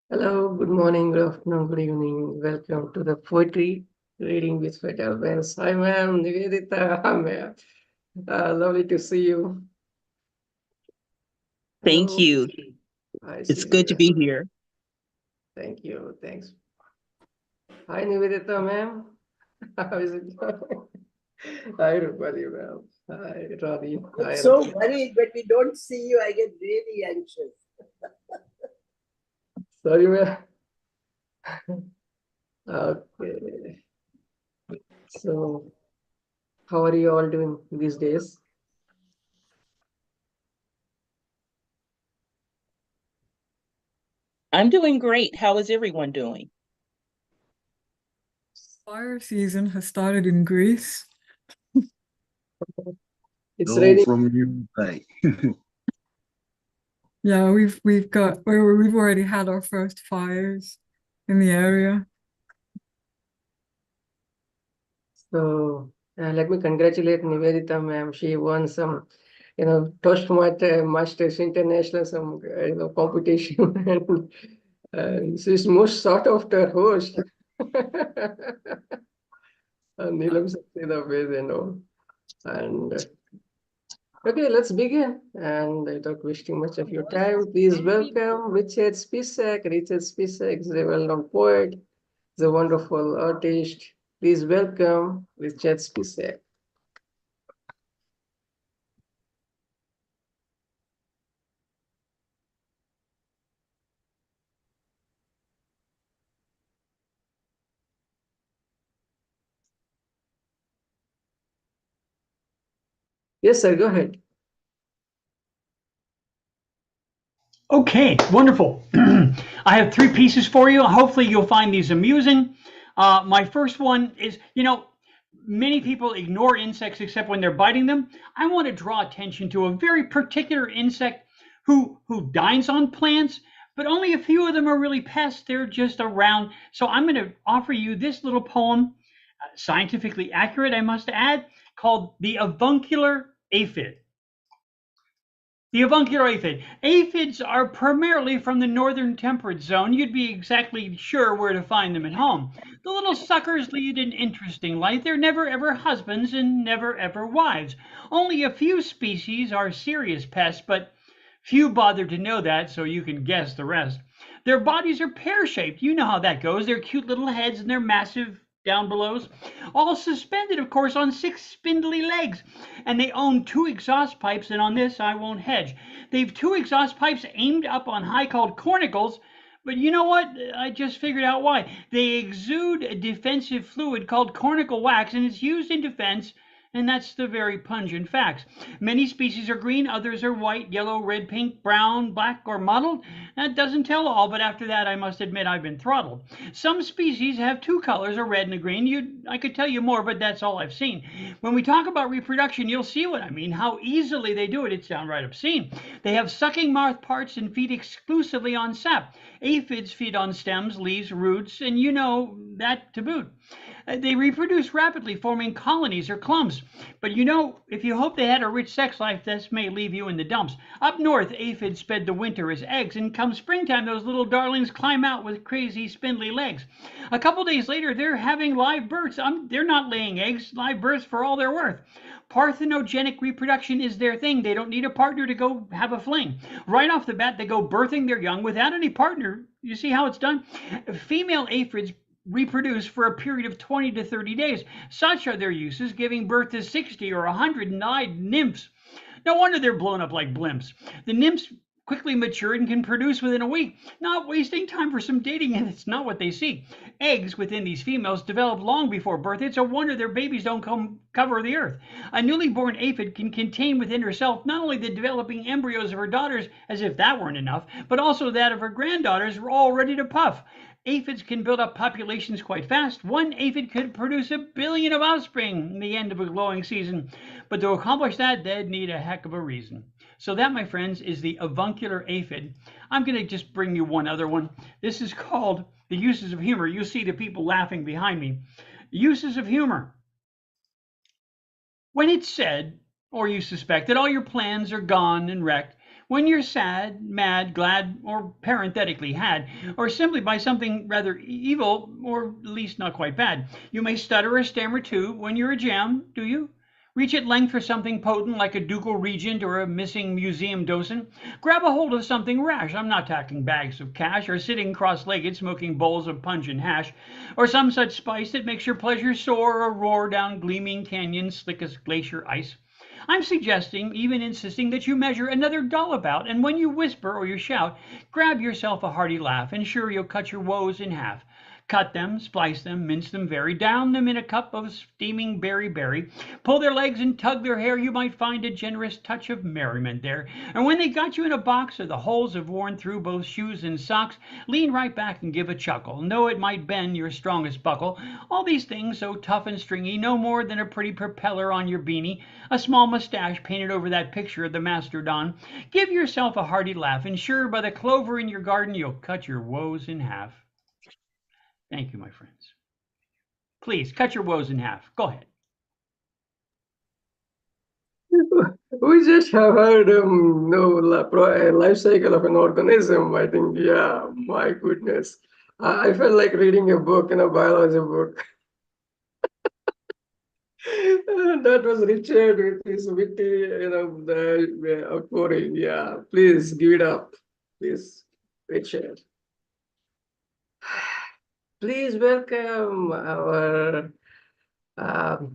Hello, good morning, good afternoon, good evening. Welcome to the poetry reading with Shwetha A. Hi, ma'am. Nivedita. Hi, ma'am. Lovely to see you. Thank Hello. you. Hi, It's good to Sircar. be here. Thank you. Thanks. Hi, Nivedita, ma'am. How is it going? Hi, Roopali, ma'am. Hi, Ronnie. I'm Hi, so Ronnie. worried when we don't see you. I get really anxious. Sorry, ma'am. Okay. So, how are you all doing these days? I'm doing great. How is everyone doing? Fire season has started in Greece. It's Hello raining. from UK. Yeah, we've already had our first fires in the area. So let me congratulate Nivedita, ma'am. She won some, Toastmasters International, some, competition, and she's most sought after host. Neelam Saxena Ved, And okay, let's begin. And without wasting much of your time, please welcome Richard Spisak. Richard Spisak is a well-known poet, is a wonderful artist. Please welcome Richard Spisak. Yes, sir, go ahead. Okay, wonderful. I have three pieces for you. Hopefully, you'll find these amusing. My first one is, many people ignore insects except when they're biting them. I want to draw attention to a very particular insect who dines on plants, but only a few of them are really pests. They're just around. So I'm going to offer you this little poem, scientifically accurate, I must add, called The Avuncular Aphid. The avuncular aphid. Aphids are primarily from the northern temperate zone. You'd be exactly sure where to find them at home. The little suckers lead an interesting life. They're never ever husbands and never ever wives. Only a few species are serious pests, but few bother to know that, so you can guess the rest. Their bodies are pear-shaped. You know how that goes. Their cute little heads and their massive down belows, all suspended, of course, on six spindly legs. And they own two exhaust pipes, and on this I won't hedge. They've two exhaust pipes aimed up on high called cornicles, but you know what? I just figured out why. They exude a defensive fluid called cornical wax, and it's used in defense, and that's the very pungent facts. Many species are green, others are white, yellow, red, pink, brown, black, or mottled. That doesn't tell all, but after that, I must admit I've been throttled. Some species have two colors, a red and a green. I could tell you more, but that's all I've seen. When we talk about reproduction, you'll see what I mean, how easily they do it. It's downright obscene. They have sucking mouth parts and feed exclusively on sap. Aphids feed on stems, leaves, roots, and you know that to boot. They reproduce rapidly, forming colonies or clumps. But if you hope they had a rich sex life, this may leave you in the dumps. Up north, aphids spend the winter as eggs, and come springtime, those little darlings climb out with crazy spindly legs. A couple days later, they're having live births. They're not laying eggs, live births for all they're worth. Parthenogenic reproduction is their thing. They don't need a partner to go have a fling. Right off the bat, they go birthing their young without any partner. You see how it's done? Female aphids reproduce for a period of 20 to 30 days. Such are their uses, giving birth to 60 or 100 nymphs. No wonder they're blown up like blimps. The nymphs quickly mature and can produce within a week, not wasting time for some dating, and it's not what they see. Eggs within these females develop long before birth. It's a wonder their babies don't cover the earth. A newly born aphid can contain within herself not only the developing embryos of her daughters, as if that weren't enough, but also that of her granddaughters, all ready to puff. Aphids can build up populations quite fast. One aphid could produce 1 billion of offspring in the end of a growing season. But to accomplish that, they'd need a heck of a reason. So that, my friends, is the avuncular aphid. I'm going to just bring you one other one. This is called the uses of humor. You see the people laughing behind me. Uses of humor. When it's said, or you suspect, that all your plans are gone and wrecked, when you're sad, mad, glad, or parenthetically had, or simply by something rather evil, or at least not quite bad. You may stutter or stammer too when you're a jam, do you? Reach at length for something potent like a ducal regent or a missing museum docent. Grab a hold of something rash. I'm not talking bags of cash or sitting cross-legged smoking bowls of pungent hash or some such spice that makes your pleasure soar or roar down gleaming canyons slick as glacier ice. I'm suggesting, even insisting, that you measure another dull about, and when you whisper or you shout, grab yourself a hearty laugh, and sure you'll cut your woes in half. Cut them, splice them, mince them very, down them in a cup of steaming berry. Pull their legs and tug their hair, you might find a generous touch of merriment there. And when they got you in a box, or the holes have worn through both shoes and socks, lean right back and give a chuckle. Know it might bend your strongest buckle. All these things so tough and stringy, no more than a pretty propeller on your beanie, a small mustache painted over that picture of the mastodon. Give yourself a hearty laugh, and sure, by the clover in your garden, you'll cut your woes in half. Thank you, my friends. Please cut your woes in half. Go ahead. We just have heard life cycle of an organism. I think, yeah, my goodness. I felt like reading a book, biology book. That was Richard with his witty, the outpouring. Yeah, please give it up. Please, Richard. Please welcome our,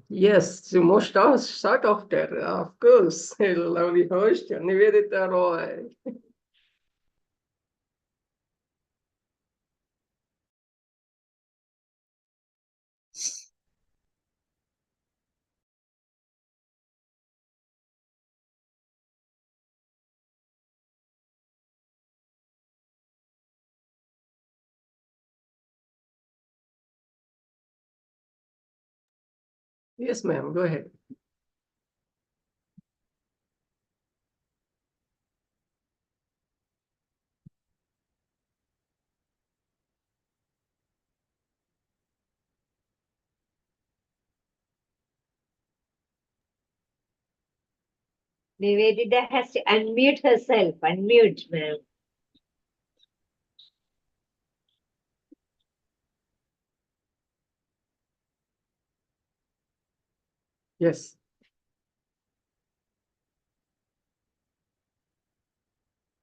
yes, the most sought after, of course, lovely host, Nivedita Roy. Yes, ma'am, go ahead. Nivedita has to unmute herself. Unmute, ma'am. Yes.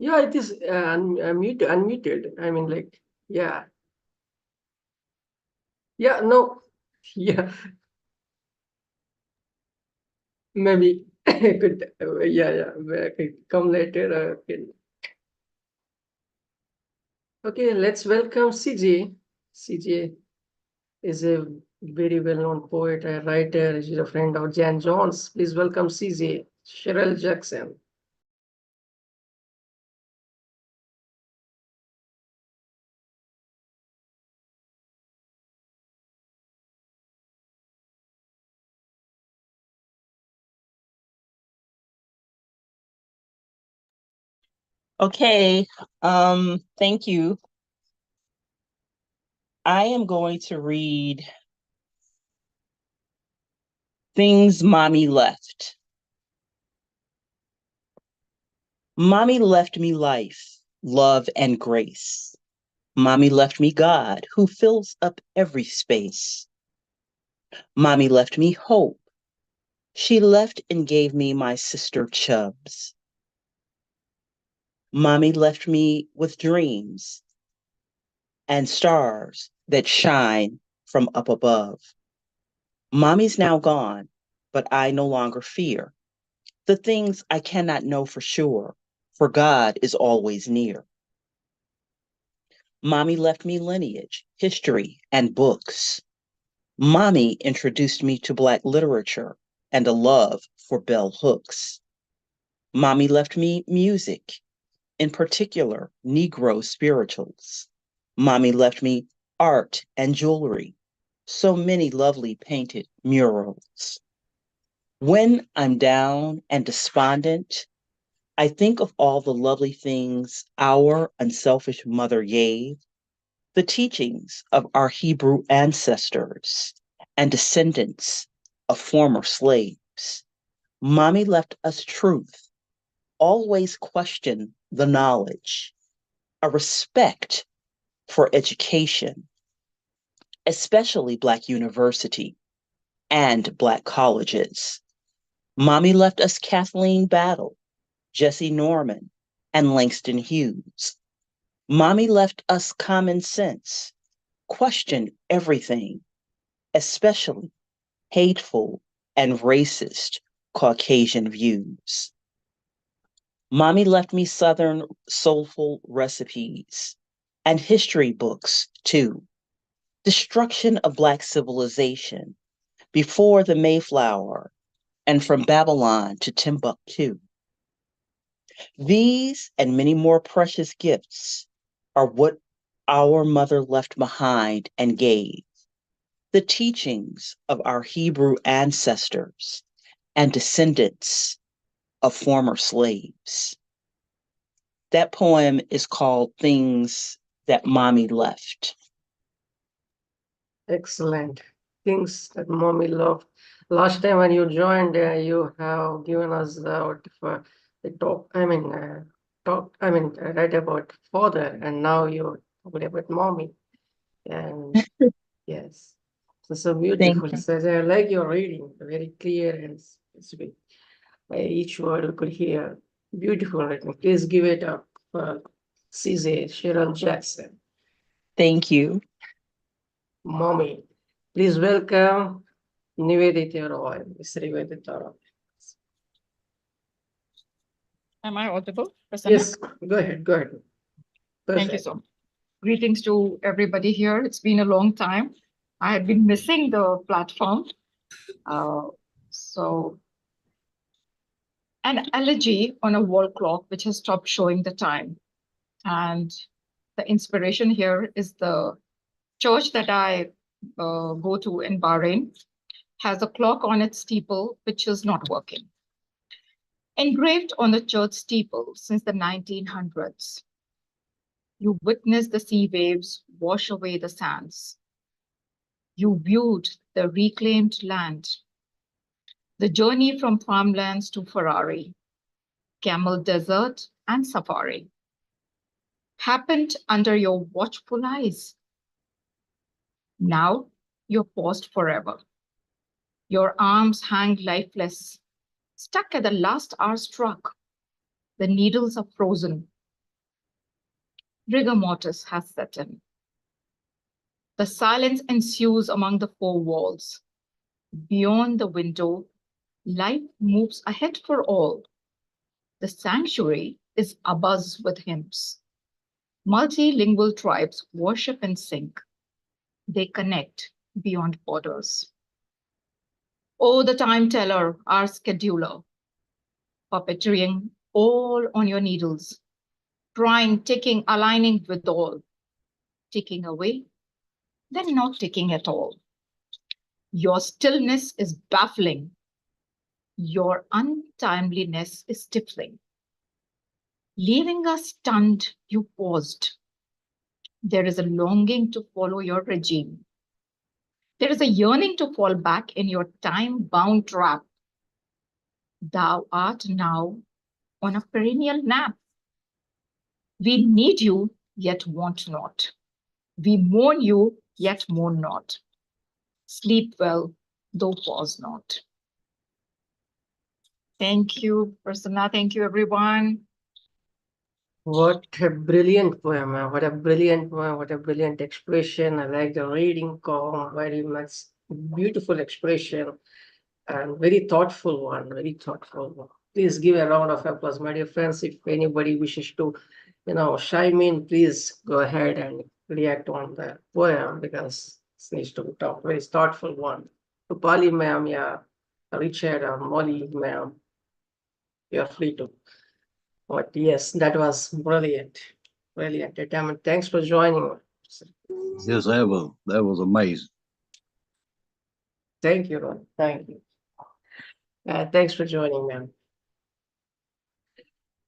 Yeah, it is unmuted. I mean, like, yeah. Yeah, no. Yeah, maybe could, yeah, could come later. Okay. Okay, let's welcome CJ. CJ is a very well-known poet, a writer. She's a friend of Jan Jones. Please welcome CJ, Chyrel Jackson. Okay, thank you. I am going to read Things Mommy Left. Mommy left me life, love, and grace. Mommy left me God, who fills up every space. Mommy left me hope. She left and gave me my sister Chubbs. Mommy left me with dreams and stars that shine from up above. Mommy's now gone, but I no longer fear the things I cannot know for sure, for God is always near. Mommy left me lineage, history, and books. Mommy introduced me to Black literature and a love for bell hooks. Mommy left me music, in particular, Negro spirituals. Mommy left me art and jewelry, so many lovely painted murals. When I'm down and despondent, I think of all the lovely things our unselfish mother gave, the teachings of our Hebrew ancestors and descendants of former slaves. Mommy left us truth, always question the knowledge, a respect for education, especially Black university and Black colleges. Mommy left us Kathleen Battle, Jesse Norman, and Langston Hughes. Mommy left us common sense, question everything, especially hateful and racist Caucasian views. Mommy left me Southern soulful recipes and history books too. Destruction of Black civilization before the Mayflower and from Babylon to Timbuktu. These and many more precious gifts are what our mother left behind and gave, the teachings of our Hebrew ancestors and descendants of former slaves. That poem is called Things That Mommy Left. Excellent. Things that mommy loved. Last time when you joined, you have given us the talk. Write about father, and now you're talking about mommy. And yes, so Thank beautiful. you. So I like your reading, very clear and specific. Each word we could hear. Beautiful writing. Please give it up for Chyrel J. Thank you. Mommy. Please welcome Nivedita Roy. Miss Nivedita Roy. Am I audible, Prasanna? Yes, go ahead, go ahead. Thank you Perfect. so much. Greetings to everybody here. It's been a long time. I had been missing the platform. So, an elegy on a wall clock which has stopped showing the time. And the inspiration here is the church that I go to in Bahrain has a clock on its steeple which is not working. Engraved on the church steeple since the 1900s, you witnessed the sea waves wash away the sands. You viewed the reclaimed land, the journey from farmlands to Ferrari, camel desert and safari, happened under your watchful eyes. Now you're paused forever. Your arms hang lifeless, stuck at the last hour struck. The needles are frozen. Rigor mortis has set in. The silence ensues among the four walls. Beyond the window, life moves ahead for all. The sanctuary is abuzz with hymns. Multilingual tribes worship and sing. They connect beyond borders. Oh, the time teller, our scheduler, puppeteering all on your needles, trying, ticking, aligning with all, ticking away, then not ticking at all. Your stillness is baffling. Your untimeliness is stifling. Leaving us stunned, you paused. There is a longing to follow your regime. There is a yearning to fall back in your time-bound trap. Thou art now on a perennial nap. We need you, yet want not. We mourn you, yet mourn not. Sleep well, though pause not. Thank you, Prasanna. Thank you, everyone. What a brilliant poem, what a brilliant poem, what a brilliant expression. I like the reading calm, very much beautiful expression and very thoughtful one, very thoughtful one. Please give a round of applause, my dear friends. If anybody wishes to, chime in, please go ahead and react on the poem because it needs to be talked. Very thoughtful one. Roopali ma'am, yeah, Richard or Molly ma'am, you're free to. But yes, that was brilliant. Brilliant. Thanks for joining. Yes, that was amazing. Thank you, Ron. Thank you. Thanks for joining, ma'am.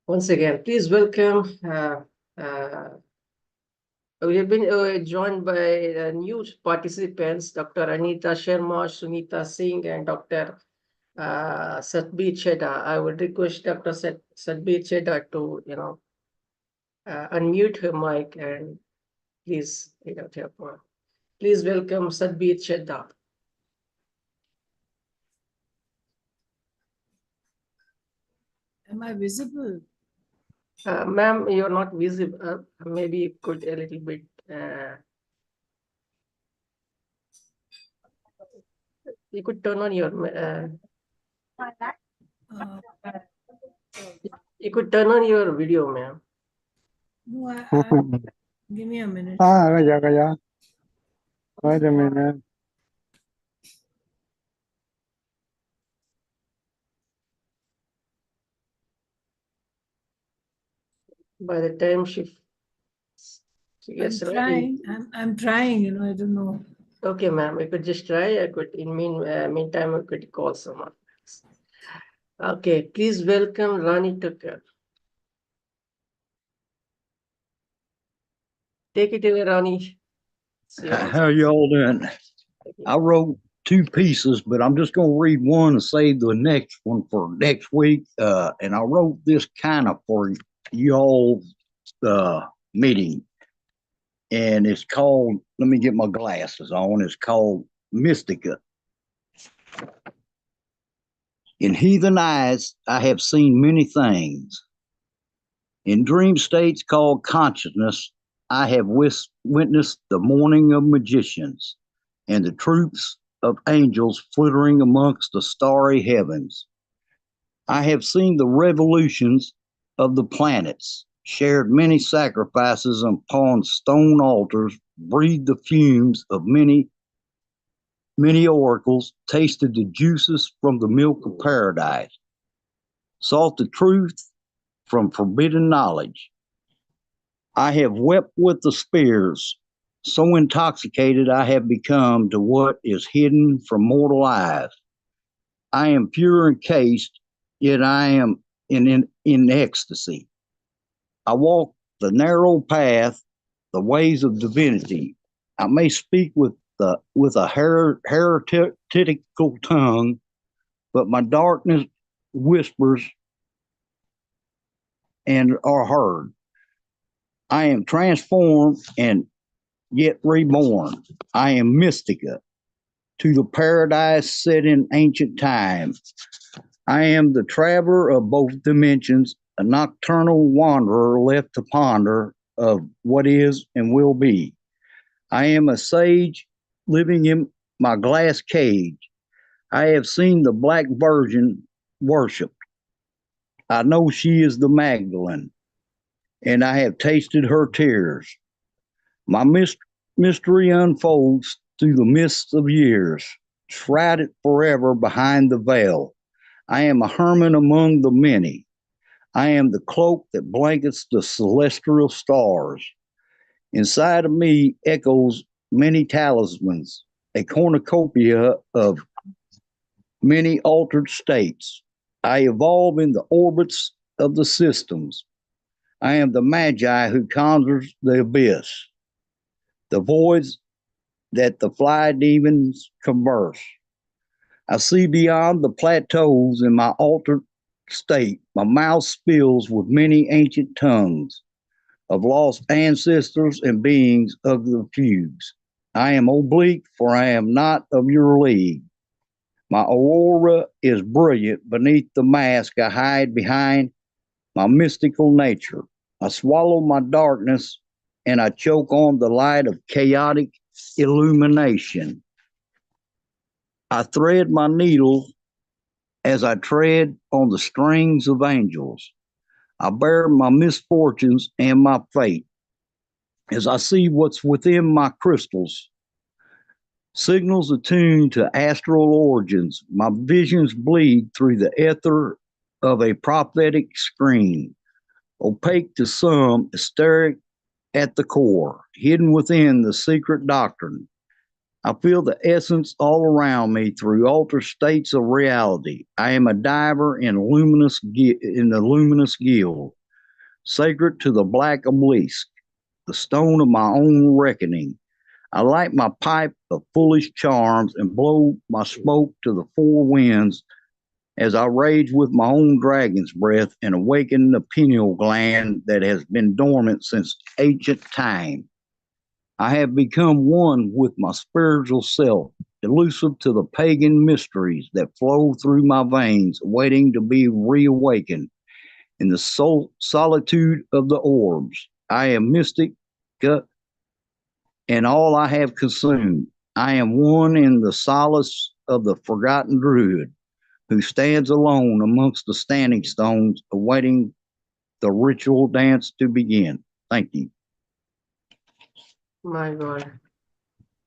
Once again, please welcome. We have been joined by new participants, Dr. Anita Sharma, Sunita Singh, and Dr. Satbir Chadha. I would request Dr. Satbir Chadha to, unmute her mic and please read out her poem. Please welcome Satbir Chadha. Am I visible? Ma'am, you're not visible. Maybe you could a little bit. You could turn on your. You could turn on your video, ma'am. No, give me a minute. Yeah. Wait a minute. By the time she gets ready. I'm trying, I don't know. Okay, ma'am, we could just try. I could, meantime, I could call someone else. Okay, please welcome Ronnie Tucker. Take it away, Ronnie. How y'all doing? I wrote two pieces, but I'm just going to read one and save the next one for next week. And I wrote this kind of for y'all meeting. And it's called, let me get my glasses on. It's called Mystica. In heathen eyes, I have seen many things. In dream states called consciousness, I have witnessed the morning of magicians and the troops of angels flittering amongst the starry heavens. I have seen the revolutions of the planets, shared many sacrifices upon stone altars, breathed the fumes of many oracles, tasted the juices from the milk of paradise, sought the truth from forbidden knowledge. I have wept with the spears, so intoxicated I have become to what is hidden from mortal eyes. I am pure and chaste, yet I am in ecstasy. I walk the narrow path, the ways of divinity. I may speak with a heretical tongue, but my darkness whispers and are heard. I am transformed and yet reborn. I am Mystica, to the paradise set in ancient times. I am the traveler of both dimensions, a nocturnal wanderer left to ponder of what is and will be. I am a sage living in my glass cage. I have seen the Black Virgin worshipped. I know she is the Magdalene, and I have tasted her tears. My mystery unfolds through the mists of years, shrouded forever behind the veil. I am a hermit among the many. I am the cloak that blankets the celestial stars. Inside of me echoes many talismans, a cornucopia of many altered states. I evolve in the orbits of the systems. I am the magi who conjures the abyss, the voids that the fly demons converse. I see beyond the plateaus in my altered state. My mouth spills with many ancient tongues of lost ancestors and beings of the fugues. I am oblique, for I am not of your league. My aurora is brilliant beneath the mask I hide behind my mystical nature. I swallow my darkness and I choke on the light of chaotic illumination. I thread my needle as I tread on the strings of angels. I bear my misfortunes and my fate as I see what's within my crystals. Signals attuned to astral origins, my visions bleed through the ether of a prophetic screen, opaque to some, hysteric at the core, hidden within the secret doctrine. I feel the essence all around me through altered states of reality. I am a diver in the luminous guild, sacred to the black obelisk, the stone of my own reckoning. I light my pipe of foolish charms and blow my smoke to the four winds as I rage with my own dragon's breath and awaken the pineal gland that has been dormant since ancient time. I have become one with my spiritual self, elusive to the pagan mysteries that flow through my veins, waiting to be reawakened. In the solitude of the orbs, I am mystic, and all I have consumed. I am one in the solace of the forgotten druid, who stands alone amongst the standing stones, awaiting the ritual dance to begin. Thank you. My God.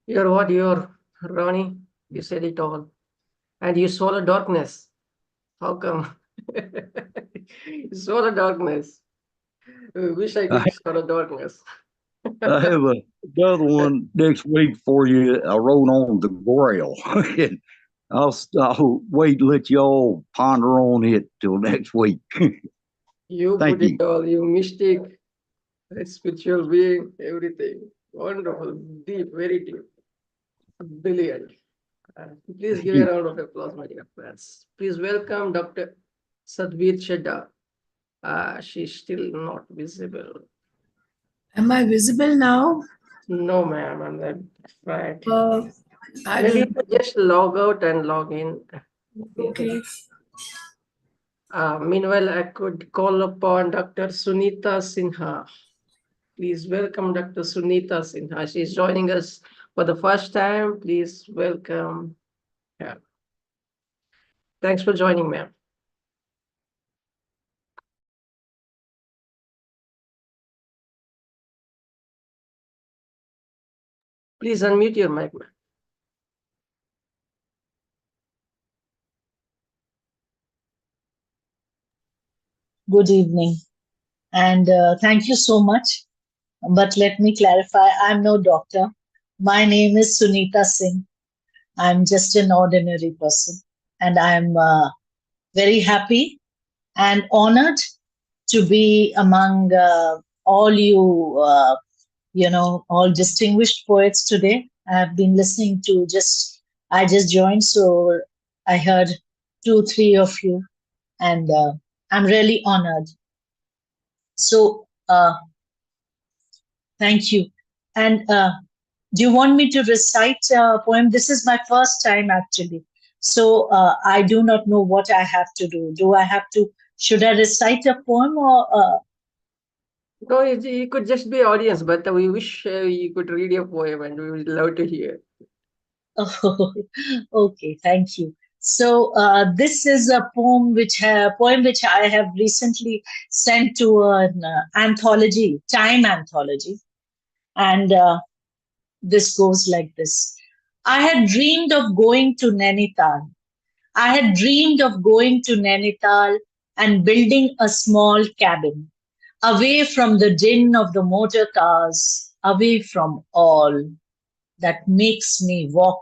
You're what? You're Ronnie. You said it all. And you swallow darkness. How come? You swallow darkness. I wish I I, could swallow darkness. I have another one next week for you. I wrote on the Grail. And I'll wait and let y'all ponder on it till next week. You Thank put it you. all, you mystic, spiritual being, everything. Wonderful, deep, very deep. Brilliant. Please Thank give you. a round of applause, my dear friends. Please welcome Dr. Satbir Chadha. She's still not visible. Am I visible now? No, ma'am, and that's right. I Maybe you don't. could just log out and log in. Okay. Meanwhile, I could call upon Dr. Sunita Singh. Please welcome Dr. Sunita Singh. She's joining us for the first time. Please welcome her. Thanks for joining, ma'am. Please unmute your mic, ma'am. Good evening, and thank you so much. But let me clarify, I'm no doctor. My name is Sunita Singh. I'm just an ordinary person, and I'm very happy and honored to be among all you, all distinguished poets today. I've been listening to I just joined, so I heard 2, 3 of you, and I'm really honored. So, thank you. And do you want me to recite a poem? This is my first time actually. So I do not know what I have to do. Should I recite a poem or? No, you could just be audience, but we wish you could read your poem and we would love to hear. Oh, okay, thank you. So this is a poem which I have recently sent to an anthology, Time anthology, and this goes like this. I had dreamed of going to Nainital. I had dreamed of going to Nainital and building a small cabin, away from the din of the motor cars, away from all that makes me walk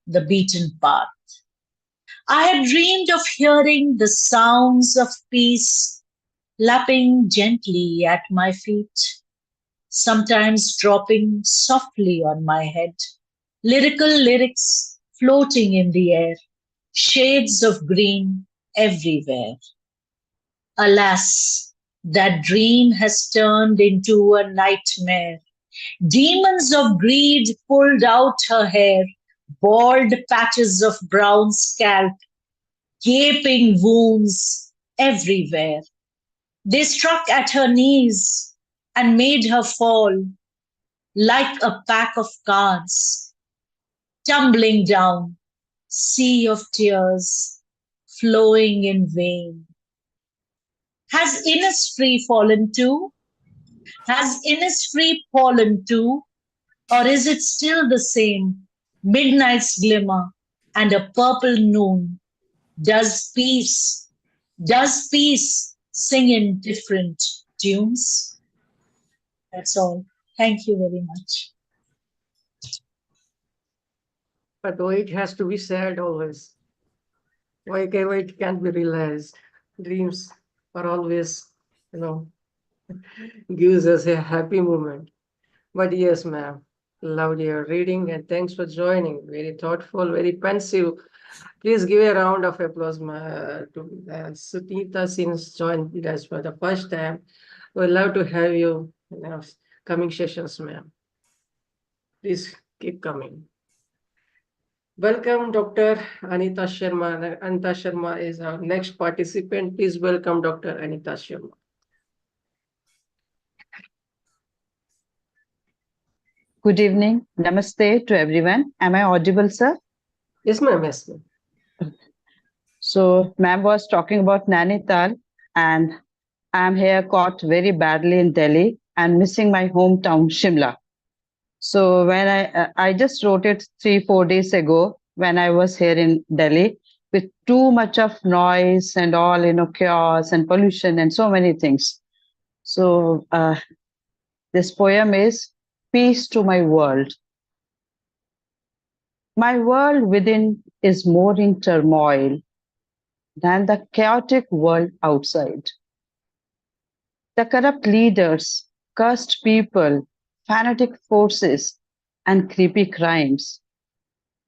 the beaten path. I had dreamed of hearing the sounds of peace lapping gently at my feet, sometimes dropping softly on my head, lyrical lyrics floating in the air, shades of green everywhere. Alas, that dream has turned into a nightmare. Demons of greed pulled out her hair, bald patches of brown scalp, gaping wounds everywhere. They struck at her knees and made her fall like a pack of cards, tumbling down, sea of tears flowing in vain. Has Innisfree fallen too? Has Innisfree fallen too? Or is it still the same? Midnight's glimmer and a purple noon. Does peace sing in different tunes? That's all. Thank you very much. But why it has to be sad always? Why it can't be realized? Dreams are always, gives us a happy moment. But yes, ma'am, loved your reading and thanks for joining. Very thoughtful, very pensive. Please give a round of applause to Sunita Singh joined us for the first time. We'd love to have you in our coming sessions, ma'am. Please keep coming. Welcome, Dr. Anita Sharma. Anita Sharma is our next participant. Please welcome Dr. Anita Sharma. Good evening. Namaste to everyone. Am I audible, sir? Yes, ma'am. Yes, ma'am. So, ma'am was talking about Nainital, and I'm here caught very badly in Delhi and missing my hometown, Shimla. So, when I just wrote it 3-4 days ago when I was here in Delhi with too much of noise and all, chaos and pollution and so many things. So, this poem is Peace to My World. My world within is more in turmoil than the chaotic world outside. The corrupt leaders, cursed people, fanatic forces, and creepy crimes.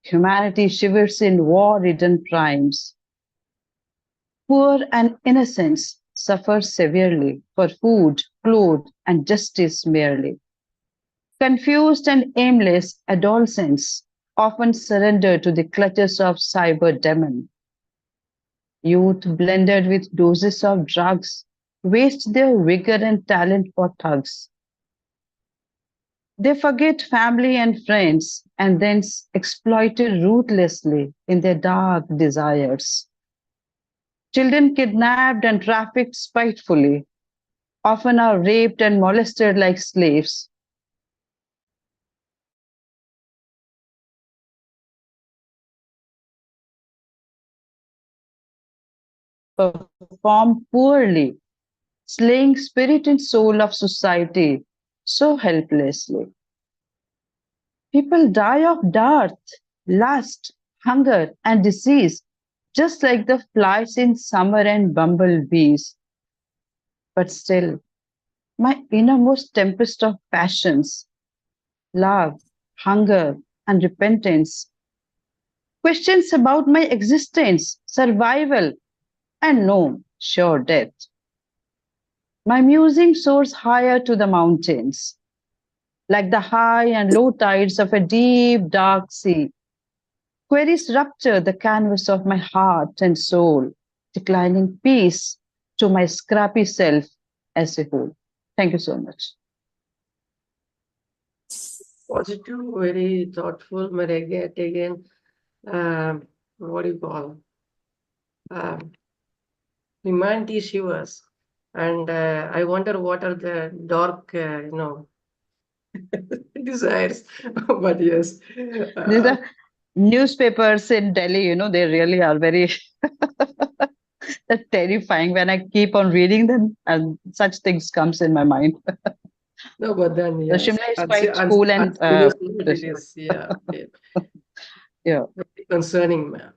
Humanity shivers in war-ridden crimes. Poor and innocents suffer severely for food, clothes, and justice merely. Confused and aimless adolescents often surrender to the clutches of cyber demon. Youth blended with doses of drugs waste their vigor and talent for thugs. They forget family and friends and then exploited ruthlessly in their dark desires. Children kidnapped and trafficked spitefully often are raped and molested like slaves. Perform poorly, slaying spirit and soul of society so helplessly. People die of dearth, lust, hunger, and disease, just like the flies in summer and bumblebees. But still, my innermost tempest of passions, love, hunger, and repentance, questions about my existence, survival, and no, sure death. My musing soars higher to the mountains, like the high and low tides of a deep, dark sea. Queries rupture the canvas of my heart and soul, declining peace to my scrappy self as a whole. Thank you so much. Positive, very thoughtful, but again, what do you call? Humanity shivers. And I wonder what are the dark, desires. But yes. These are newspapers in Delhi, they really are very terrifying when I keep on reading them and such things comes in my mind. No, but then The yes, Shimla is quite cool and it is, yeah, yeah. very concerning, man.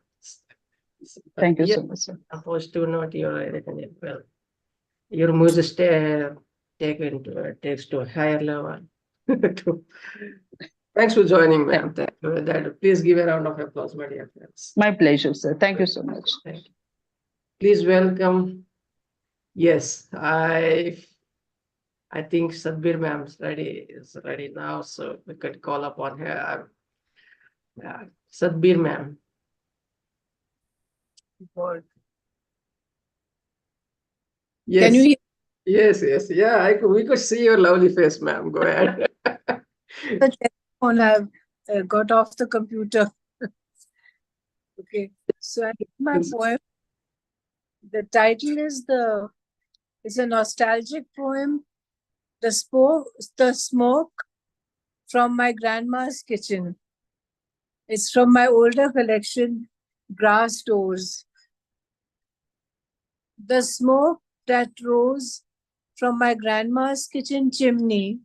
Thank you Yeah, so much, sir. opposed to not your well, your music takes to a higher level. Thanks for joining, ma'am. Thank you. Please give a round of applause, my dear friends. My pleasure, sir. Thank you so much. Thank you. Please welcome. Yes, I think Satbir ma'am is ready now, so we could call upon her. Satbir ma'am. Yes. Can you hear? Yes. Yeah, we could see your lovely face, ma'am. Go ahead. The telephone, I've got off the computer. Okay, so I read my poem. The title is it's a nostalgic poem. The smoke from my grandma's kitchen. It's from my older collection, Grass Doors. The smoke that rose from my grandma's kitchen chimney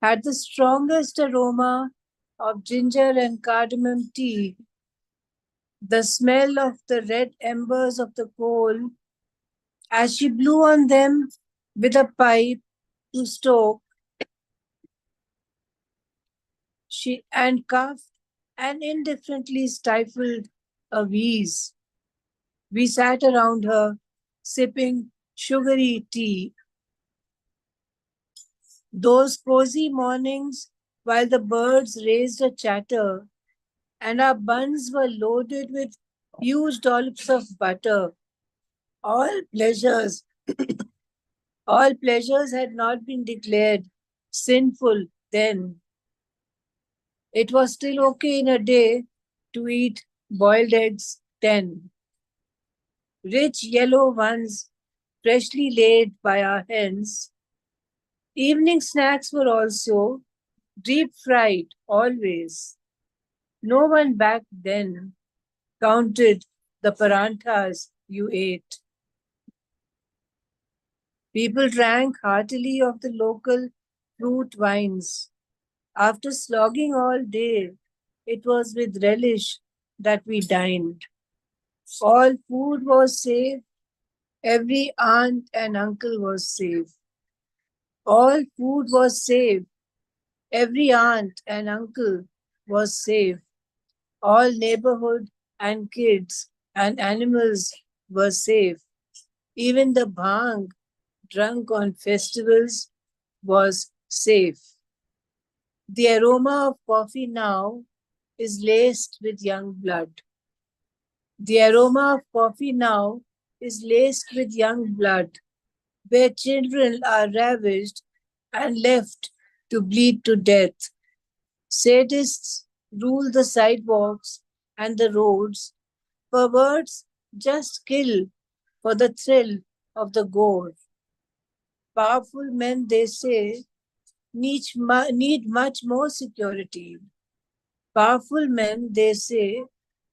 had the strongest aroma of ginger and cardamom tea. The smell of the red embers of the coal as she blew on them with a pipe to stoke, she and coughed and indifferently stifled a wheeze. We sat around her, sipping sugary tea. Those cozy mornings while the birds raised a chatter and our buns were loaded with huge dollops of butter. All pleasures, all pleasures had not been declared sinful then. It was still okay in a day to eat boiled eggs 10. Rich yellow ones freshly laid by our hens. Evening snacks were also deep fried always. No one back then counted the paranthas you ate. People drank heartily of the local fruit wines. After slogging all day, it was with relish that we dined. All food was safe. Every aunt and uncle was safe. All food was safe. Every aunt and uncle was safe. All neighborhood and kids and animals were safe. Even the bhang drunk on festivals was safe. The aroma of coffee now is laced with young blood. The aroma of coffee now is laced with young blood, where children are ravished and left to bleed to death. Sadists rule the sidewalks and the roads. Perverts just kill for the thrill of the gore. Powerful men, they say, need much more security. Powerful men, they say,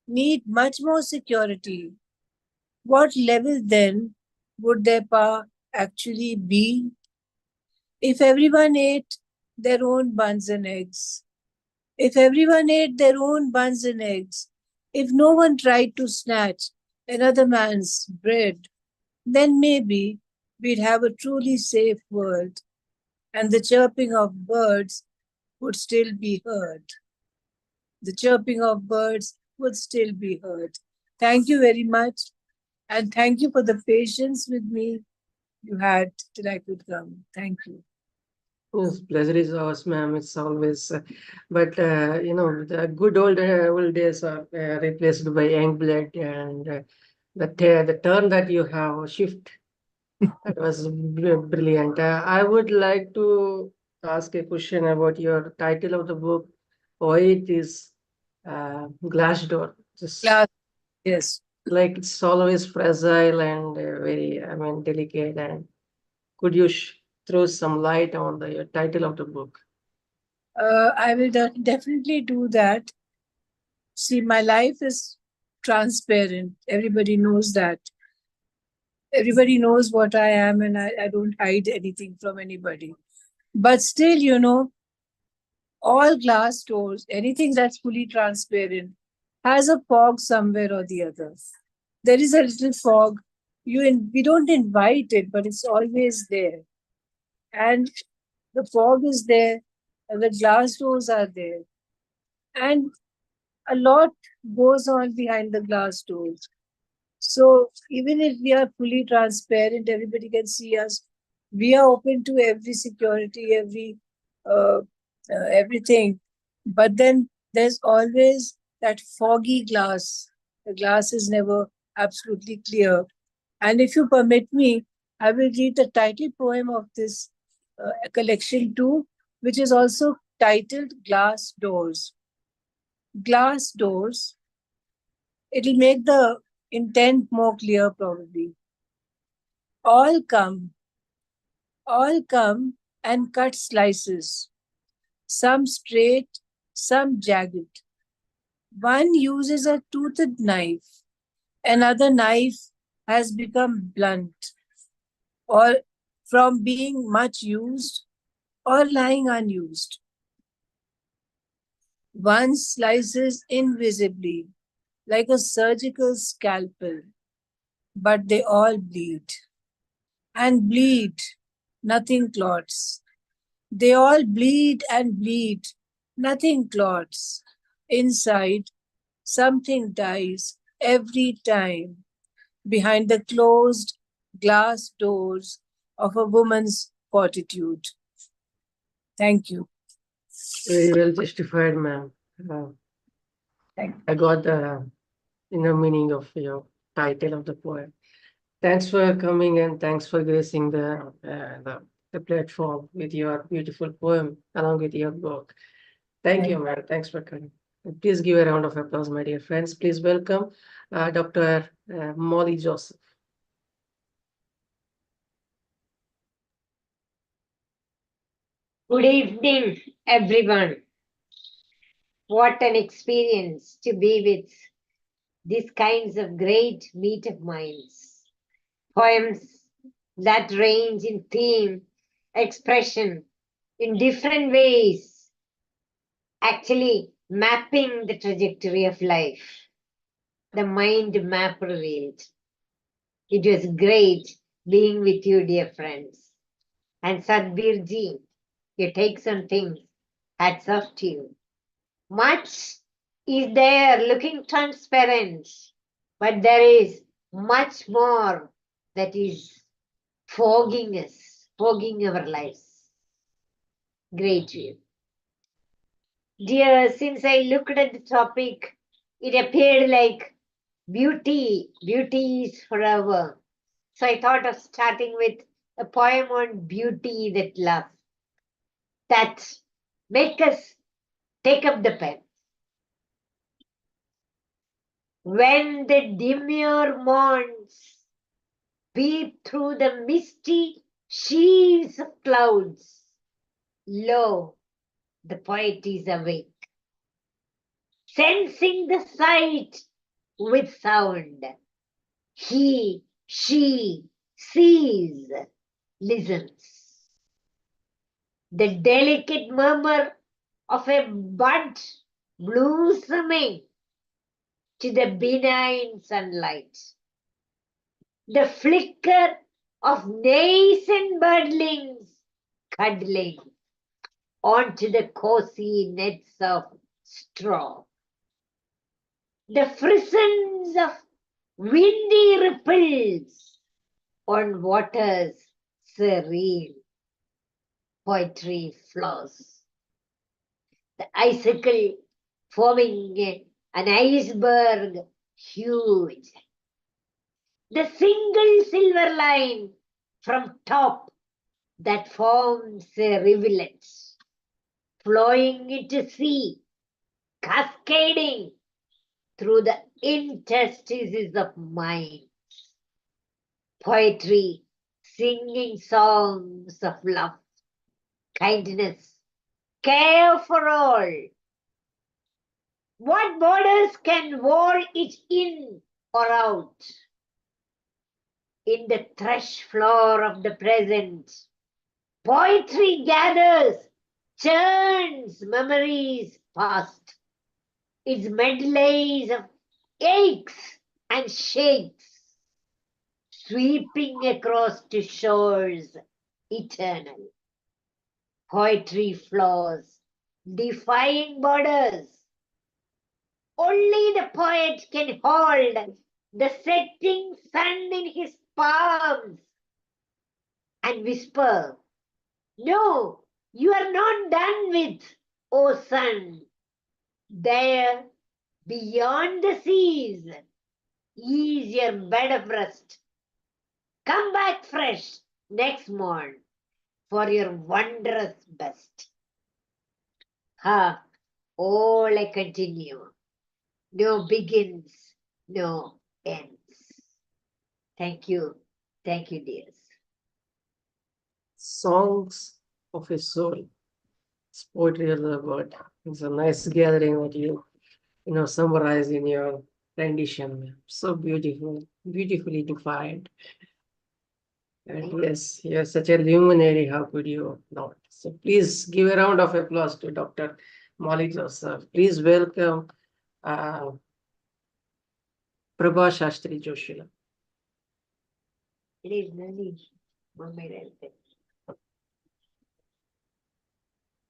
need much more security. What level then would their power actually be? If everyone ate their own buns and eggs, if everyone ate their own buns and eggs, if no one tried to snatch another man's bread, then maybe we'd have a truly safe world and the chirping of birds would still be heard. The chirping of birds would still be heard. Thank you very much. And thank you for the patience with me you had till I could come. Thank you. Yes, pleasure is ours, ma'am. It's always, the good old days are replaced by young blood, and the turn that you have shift, that was brilliant. I would like to ask a question about your title of the book. Why it is glass door? Just Class, yes. like it's always fragile and very, delicate. And could you throw some light on the title of the book? I will definitely do that. See, my life is transparent. Everybody knows that. Everybody knows what I am, and I don't hide anything from anybody. But still, all glass doors, anything that's fully transparent, has a fog somewhere or the other. There is a little fog. We don't invite it, but it's always there. And the fog is there, and the glass doors are there. And a lot goes on behind the glass doors. So even if we are fully transparent, everybody can see us. We are open to every security, everything. But then there's always that foggy glass. The glass is never absolutely clear. And if you permit me, I will read the title poem of this collection too, which is also titled Glass Doors. Glass doors. It'll make the intent more clear probably. All come and cut slices, some straight, some jagged. One uses a toothed knife, another knife has become blunt, or from being much used or lying unused. One slices invisibly, like a surgical scalpel, but they all bleed. And bleed, nothing clots. They all bleed and bleed, nothing clots. Inside, something dies every time behind the closed glass doors of a woman's fortitude. Thank you. Very well justified, ma'am. I got the inner meaning of your title of the poem. Thanks for coming and thanks for gracing the platform with your beautiful poem along with your book. Thank you, ma'am. Thanks for coming. Please give a round of applause, my dear friends. Please welcome Dr. Molly Joseph. Good evening, everyone. What an experience to be with these kinds of great meet of minds. Poems that range in theme, expression, in different ways, actually mapping the trajectory of life. The mind map revealed. It was great being with you, dear friends. And Satbir Ji, you take some things. Hats off to you. Much is there looking transparent, but there is much more that is fogging us, fogging our lives. Great view. Dear, since I looked at the topic, it appeared like beauty is forever. So I thought of starting with a poem on beauty that love, that make us take up the pen. When the demure morns peep through the misty sheaves of clouds, lo, the poet is awake, sensing the sight with sound. He, she sees, listens. The delicate murmur of a bud blossoming to the benign sunlight. The flicker of nascent birdlings cuddling onto the cozy nets of straw. The frisons of windy ripples on waters serene. Poetry flows. The icicle forming an iceberg huge. The single silver line from top that forms a rivulet, flowing into sea, cascading through the interstices of minds. Poetry singing songs of love, kindness, care for all. What borders can wall it in or out? In the thresh floor of the present, poetry gathers, churns memories past. Its medleys of aches and shakes, sweeping across to shores eternal. Poetry flows, defying borders. Only the poet can hold the setting sun in his palms and whisper, no, you are not done with, O sun. There, beyond the seas, is your bed of rest. Come back fresh next morn for your wondrous best. Ha, all I continue. No begins, no ends. Thank you, dears. Songs of a soul. It's poetry of the word. It's a nice gathering that you summarize in your rendition. So beautiful, beautifully defined. And yes, you're such a luminary. How could you not? So please give a round of applause to Dr. Molly Joseph. Please welcome Prabha Shastri Joshila. Please, Nani.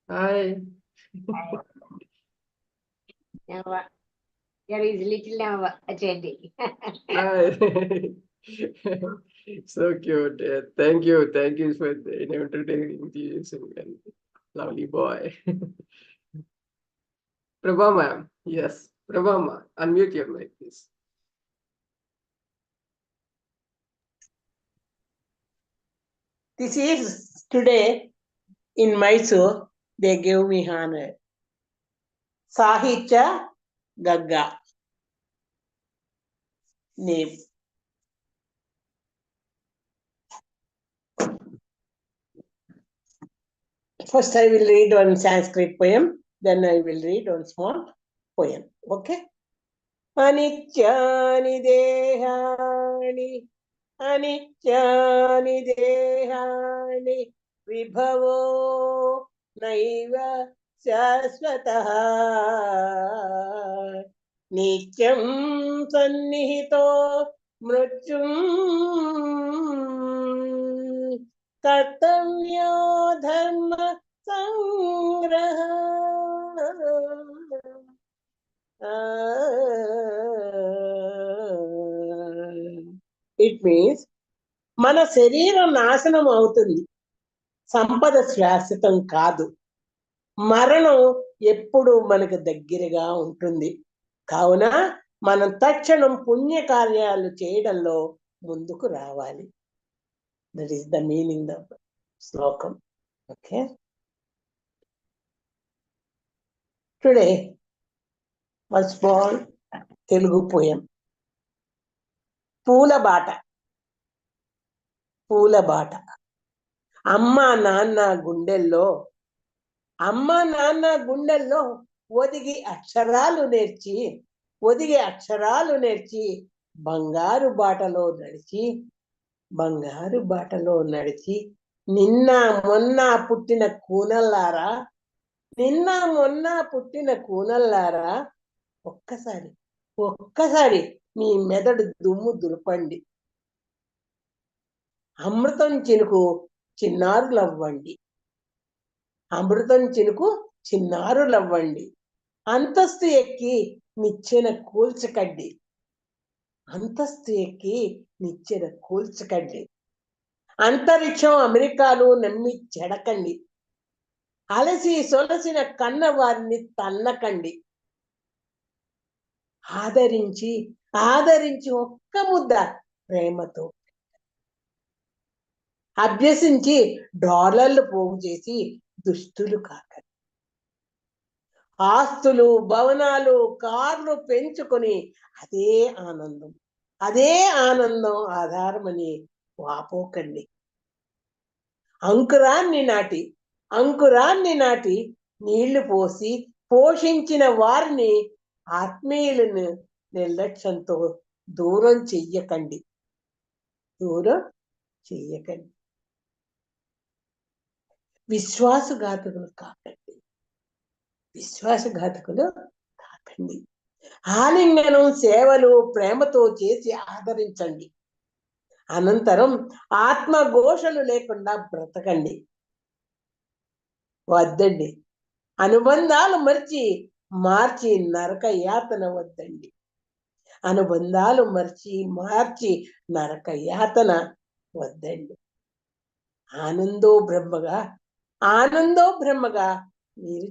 Hi. There is little now attending. Hi. So cute. Thank you for introducing and lovely boy. Prabha ma'am, yes, Prabha ma'am, unmute your mic, please. This is today in Mysore, they gave me honor. Sahitya Gagga name. First I will read one Sanskrit poem, then I will read one small poem. Okay? Anityani dehani, anityani dehani, vibhavo naiva shasvataha. Nityam sannihito mrutyum कर्तव्यो धर्म संग्रह. It means మన శరీరం నాశనం అవుతుంది, సంపద శాశ్వతం కాదు, మరణం ఎప్పుడు మనకు దగ్గరగా ఉంటుంది. కావున మనం తక్షణం పుణ్యకార్యాలు చేయడంలో ముందుకు రావాలి. That is the meaning of the slokam. Okay. Today, a small Telugu poem. Poola Bata. Poola Bata. Amma Nana Gundello. Amma Nana Gundello. Odigi Aksharalu Nerchi. Odigi Aksharalu Nerchi. Bangaru Batalo Nerchi. బంగారు బాటలో నడిచి నిన్న మొన్న పుట్టిన కూనల్లారా, నిన్న మొన్న పుట్టిన కూనల్లారా, ఒక్కసారి మీ మెదడు దుమ్ము దులపండి. అమృతం చినుకు చిన్నారులవ్వండి, అమృతం చినుకు చిన్నారులవ్వండి. అంతస్తు ఎక్కి నిచ్చెన కూల్చకండి, అంతస్తు ఎక్కి నిచ్చెన కూల్చకండి. అంతరిక్షం అమెరికాలు నమ్మి చెడకండి, అలసి సొలసిన కన్న వారిని తన్నకండి. ఆదరించి ఆదరించి ఒక్క ముద్ద ప్రేమతో అభ్యసించి డాలర్లు పోగు చేసి దుస్తులు కాకండి. ఆస్తులు భవనాలు కార్లు పెంచుకొని అదే ఆనందం ఆధారమని వాపోకండి. అంకురాన్ని నాటి నీళ్లు పోసి పోషించిన వారిని ఆత్మీయులను నిర్లక్ష్యంతో దూరం చెయ్యకండి. విశ్వాసఘాతకులు కాకండి. ఆలింగనం సేవలు ప్రేమతో చేసి ఆదరించండి. అనంతరం ఆత్మఘోషలు లేకుండా బ్రతకండి. వద్దండి అనుబంధాలు మార్చి నరక యాతన వద్దండి. అనుబంధాలు మార్చి నరక యాతన వద్దండి. ఆనందో బ్రహ్మగా మీరు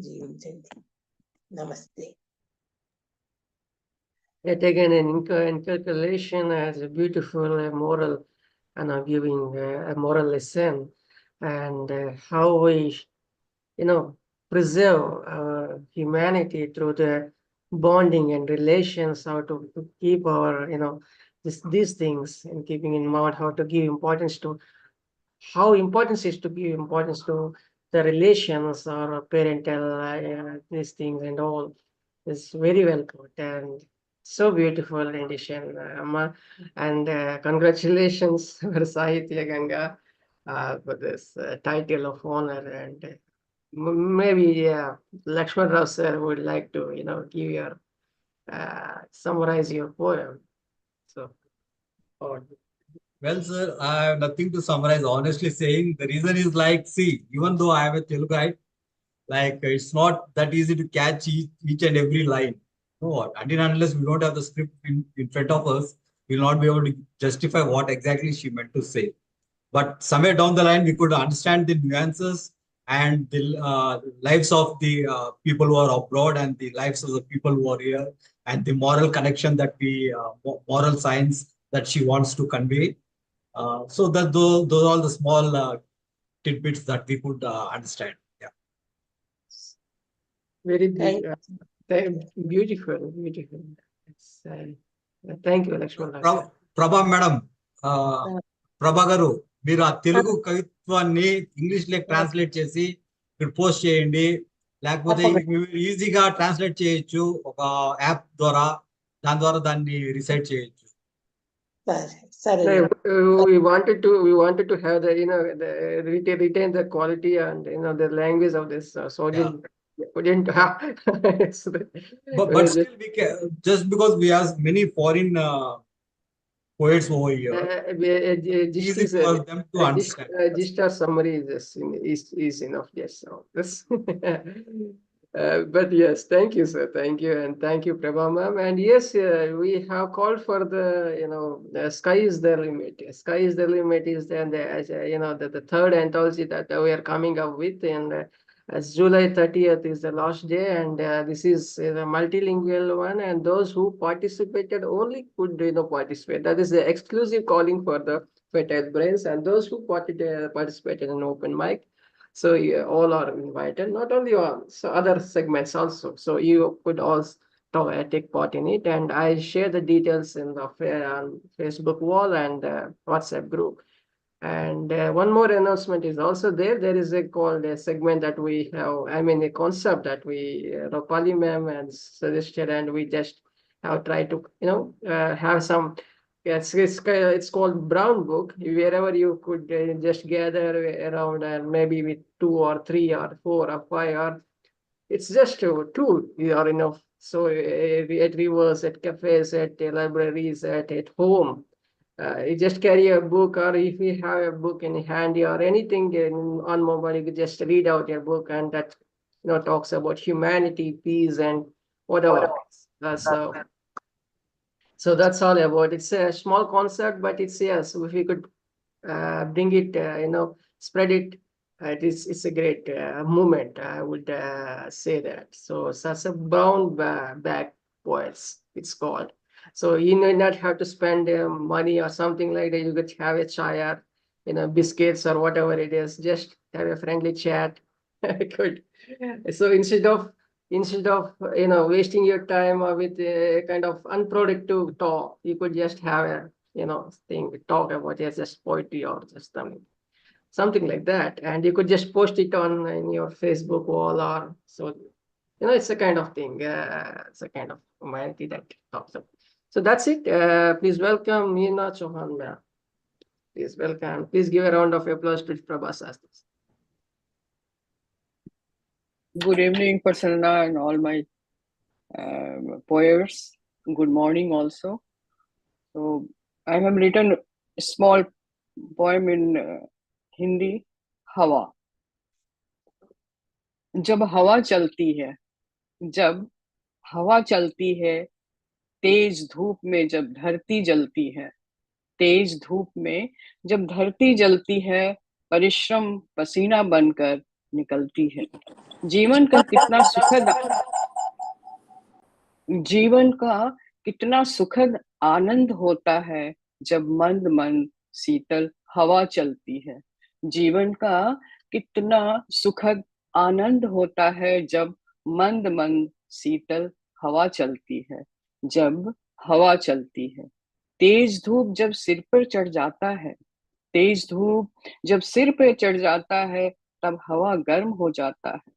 జీవించండి. నమస్తే. Yet again, an intercalation as a beautiful moral, giving a moral lesson, and how we, preserve our humanity through the bonding and relations, how to keep our, these things, and keeping in mind how to give importance to, how important is to give importance to the relations or parental, these things and all is very well put and so beautiful rendition, Amma. And congratulations for Sahitya Ganga for this title of honor. And maybe Laxman Rao sir would like to, give your summarize your poem. So, Well, sir, I have nothing to summarize. Honestly saying, the reason is like, see, even though I am a Telugu guy, Like it's not that easy to catch each and every line. No, until and unless we don't have the script in front of us, we'll not be able to justify what exactly she meant to say. But somewhere down the line, we could understand the nuances and the lives of the people who are abroad and the lives of the people who are here, and the moral connection that moral science that she wants to convey. So that those are all the small tidbits that we could understand. Yeah. Very beautiful, beautiful. Thank you, Laxman Rao. Prabha madam, Prabha garu, మీరు ఆ తెలుగు కవిత్వాన్ని English లోకి translate చేసి ఇక్కడ post చేయండి, లేకపోతే ఈజీగా translate చేయొచ్చు ఒక యాప్ ద్వారా, దాని ద్వారా దాన్ని రిసైట్ చేయొచ్చు. We wanted to have the retain the quality and the language of this soldier. Couldn't have. But still we can, just because we have many foreign poets over here, easy for them to understand. Just a summary is enough. Yes. So but yes, thank you, sir. Thank you, and thank you, Prabha ma'am. And yes, we have called for the the sky is the limit. Sky is the limit is then the third anthology that we are coming up with, and as July 30th is the last day, and this is the multilingual one, and those who participated only could participate. That is the exclusive calling for the fertile brains, and those who participated in open mic. So all are invited, not only on other segments also. So you could also take part in it, and I share the details in the Facebook wall and WhatsApp group. And one more announcement is also there. There is called a segment that we have, a concept that we, Roopali ma'am and suggested, and we just have tried to, have some, it's called Brown Book, wherever you could just gather around and maybe with 2 or 3 or 4 or 5 or it's just 2 are enough. So at rivers, at cafes, at libraries, at home. You just carry a book, or if you have a book in handy or anything on mobile, you could just read out your book, and that talks about humanity, peace, and whatever. So that's all about. It's a small concept, but it's yes. If we could bring it, spread it, it's a great movement. I would say that. So such a brown bag poets, it's called. So you may not have to spend money or something like that. You could have a chai or biscuits or whatever it is. Just have a friendly chat. Good. So instead of wasting your time with a kind of unproductive talk, you could just have a talk about just poetry or just something like that, and you could just post it on in your Facebook wall, or so it's a kind of thing. It's a kind of humanity that talks about. So that's it. Please welcome Meena Chauhan. Please welcome. Please give a round of applause to Prabha Sastri. Good evening, Prasanna, and all my poets. Good morning also. So I have written a small poem in Hindi, Hawa. जब हवा चलती है, जब हवा चलती है, तेज धूप में जब धरती जलती है, तेज धूप में जब धरती जलती है, परिश्रम पसीना बनकर निकलती है। जीवन का कितना सुखद आनंद होता है जब मंद मंद शीतल हवा चलती है। जीवन का कितना सुखद आनंद होता है जब मंद मंद शीतल हवा चलती है, जब हवा चलती है। तेज धूप जब सिर पर चढ़ जाता है, तेज धूप जब सिर पर चढ़ जाता है, तब हवा गर्म हो जाता है।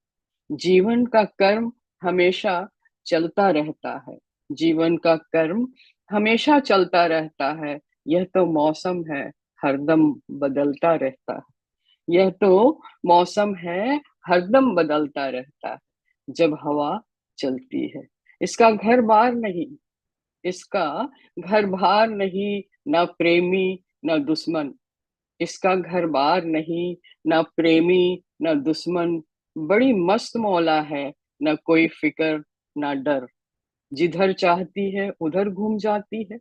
जीवन का कर्म हमेशा चलता रहता है, जीवन का कर्म हमेशा चलता रहता है। यह तो मौसम है, हरदम बदलता रहता है। यह तो मौसम है, हरदम बदलता रहता है। जब हवा चलती है, इसका घर बार नहीं, इसका घर बार नहीं, ना प्रेमी ना दुश्मन। इसका घर बार नहीं, ना प्रेमी ना दुश्मन। बड़ी मस्त मौला है, न कोई फिक्र न डर, जिधर चाहती है उधर घूम जाती है,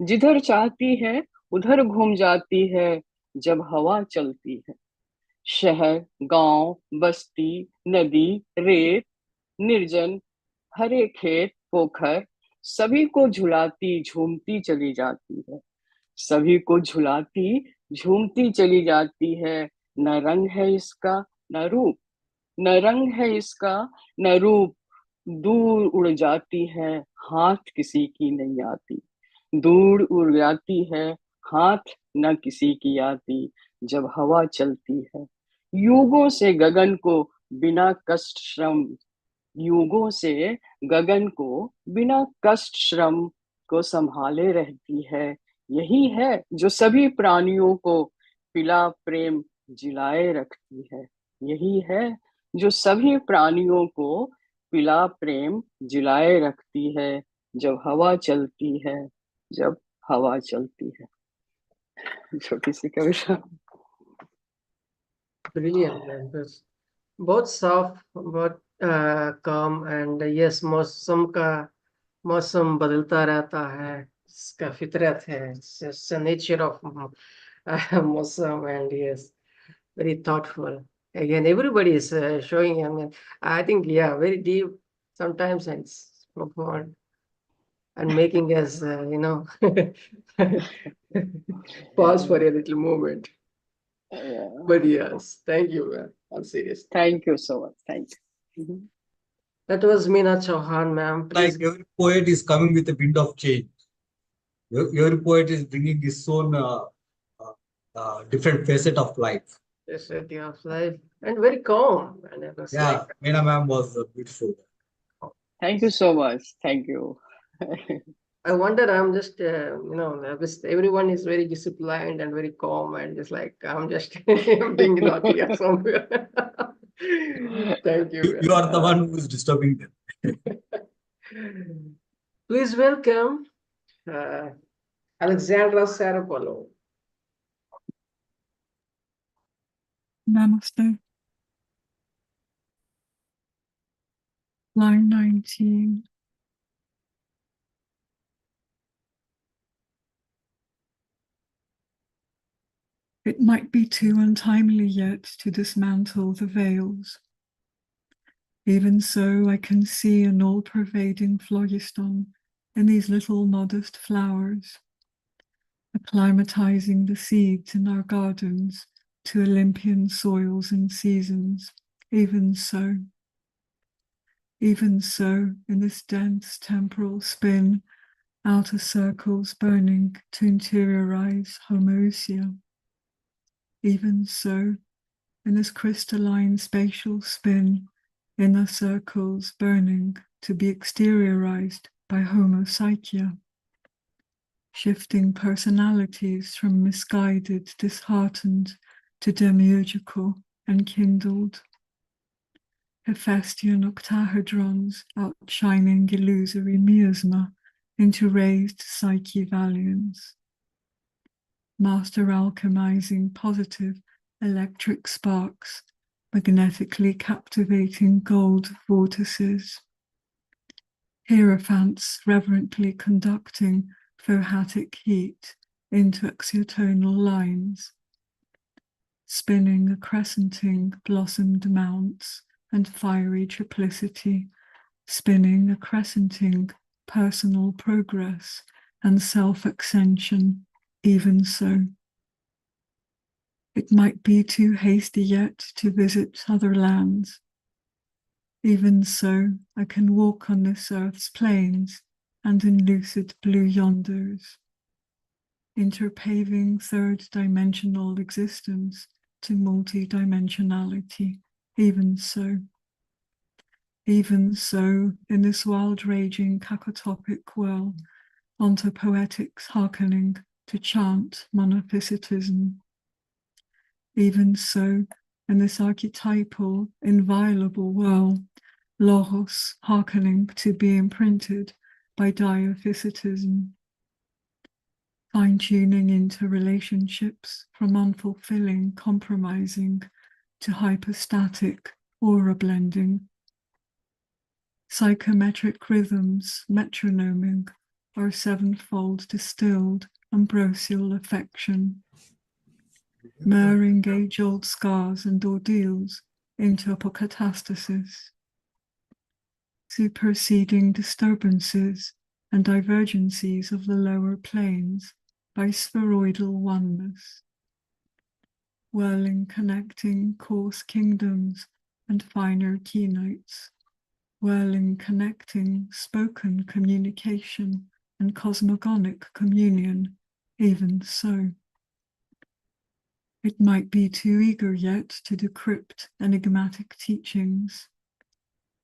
जिधर चाहती है उधर घूम जाती है, जब हवा चलती है। शहर, गांव, बस्ती, नदी, रेत, निर्जन, हरे खेत, पोखर, सभी को झुलाती झूमती चली जाती है, सभी को झुलाती झूमती चली जाती है। न रंग है इसका न रूप, न रंग है इसका न रूप, दूर उड़ जाती है, हाथ किसी की नहीं आती, दूर उड़ जाती है, हाथ न किसी की आती, जब हवा चलती है। युगों से गगन को बिना कष्ट श्रम, युगों से गगन को बिना कष्ट श्रम को संभाले रहती है। यही है जो सभी प्राणियों को पिला प्रेम जिलाए रखती है, यही है जो सभी प्राणियों को पिला प्रेम जिलाए रखती है, जब हवा चलती है, जब हवा चलती है। छोटी सी कविता। Brilliant, man. बहुत साफ, बहुत काम, एंड यस, मौसम बदलता रहता है, इसका फितरत है, नेचर ऑफ मौसम, and yes, very thoughtful. Again, everybody is showing, I mean, I think, yeah, very deep sometimes, and it's profound, and making us, pause for a little moment. But yes, thank you, man. I'm serious. Thank you so much. Thank you. That was Meena Chauhan, ma'am. Please. Like every poet is coming with a wind of change. Every poet is bringing his own different facet of life. Facet of life, and very calm. And it was Yeah, like, Meena ma'am was beautiful. Thank you so much. Thank you. I wonder, I'm just, everyone is very disciplined and very calm, and just like, I'm just being naughty or somewhere. Thank you. You are the one who is disturbing them. Please welcome Alexandra Psaropoulou. Namaste. Line 19. It might be too untimely yet to dismantle the veils. Even so, I can see an all-pervading phlogiston in these little modest flowers, acclimatizing the seeds in our gardens to Olympian soils and seasons. Even so, in this dense temporal spin, outer circles burning to interiorize homoousia. Even so, in this crystalline spatial spin, inner circles burning to be exteriorized by homopsychia, shifting personalities from misguided, disheartened to demiurgical and kindled. Hephaestion octahedrons outshining illusory miasma into raised psyche valiance. Master alchemizing positive electric sparks, magnetically captivating gold vortices. Hierophants reverently conducting phohatic heat into exotonal lines, spinning a crescenting blossomed mounts and fiery triplicity, spinning a crescenting personal progress and self-extension. Even so, it might be too hasty yet to visit other lands. Even so, I can walk on this earth's plains and in lucid blue yonders, interpaving third-dimensional existence to multi-dimensionality. Even so, in this wild-raging cacotopic whirl, onto poetics hearkening to chant monophysitism. Even so, in this archetypal, inviolable whirl, logos hearkening to be imprinted by diaphysitism, fine-tuning into relationships from unfulfilling, compromising to hypostatic, aura blending. Psychometric rhythms, metronoming, our sevenfold distilled ambrosial affection, mirroring age-old scars and ordeals into apocatastasis, superseding disturbances and divergencies of the lower planes by spheroidal oneness, whirling connecting coarse kingdoms and finer keynotes, whirling connecting spoken communication and cosmogonic communion, even so. It might be too eager yet to decrypt enigmatic teachings.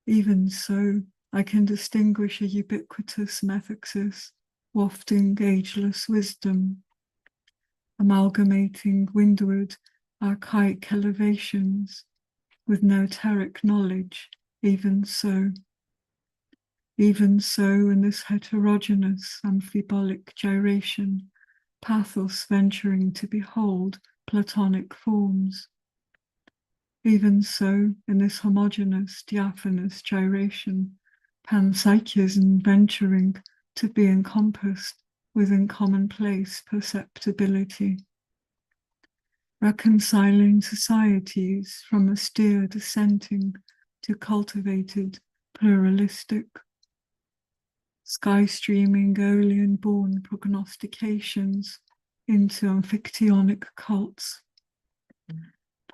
Even so, I can distinguish a ubiquitous methexis, wafting ageless wisdom, amalgamating windward archaic elevations with noeteric knowledge, even so. Even so, in this heterogeneous amphibolic gyration, pathos venturing to behold Platonic forms. Even so, in this homogeneous, diaphanous gyration, panpsychism venturing to be encompassed within commonplace perceptibility. Reconciling societies from austere dissenting to cultivated, pluralistic. Sky-streaming Goelian-born prognostications into amphictyonic cults.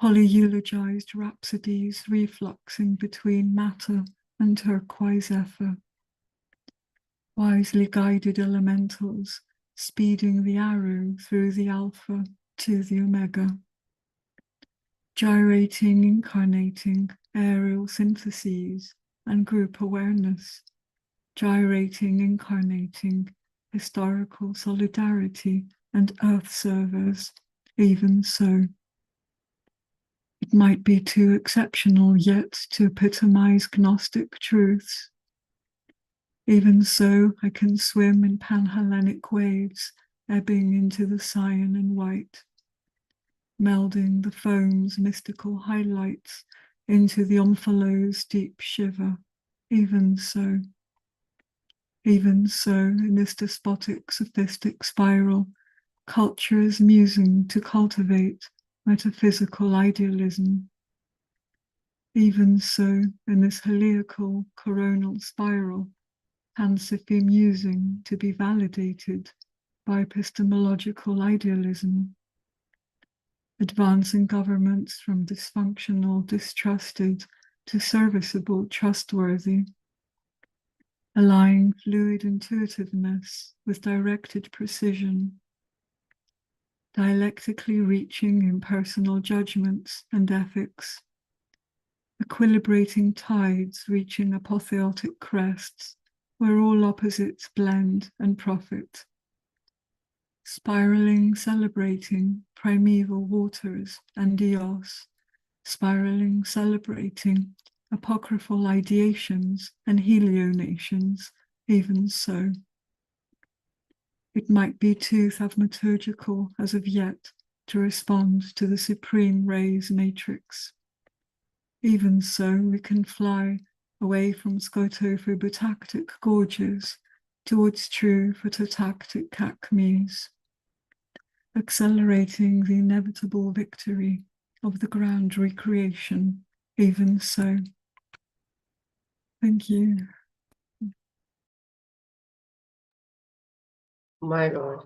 Polyeulogized rhapsodies refluxing between matter and turquoise ether. Wisely guided elementals speeding the arrow through the alpha to the omega. Gyrating, incarnating aerial syntheses and group awareness. Gyrating, incarnating historical solidarity and earth servers, even so. It might be too exceptional yet to epitomize Gnostic truths. Even so, I can swim in Pan-Hellenic waves, ebbing into the cyan and white, melding the foam's mystical highlights into the Omphalo's deep shiver, even so. Even so, in this despotic, sophistic spiral, culture is musing to cultivate metaphysical idealism. Even so, in this heliacal coronal spiral, Pansiphy musing to be validated by epistemological idealism. Advancing governments from dysfunctional, distrusted to serviceable, trustworthy. Allying fluid intuitiveness with directed precision, dialectically reaching impersonal judgments and ethics, equilibrating tides reaching apotheotic crests where all opposites blend and profit, spiraling, celebrating primeval waters and eos, spiraling, celebrating apocryphal ideations and helionations, even so. It might be too thaumaturgical as of yet to respond to the supreme rays matrix. Even so, we can fly away from scotophobatactic gorges towards true phototactic acmes, accelerating the inevitable victory of the grand recreation, even so. Thank you. My God.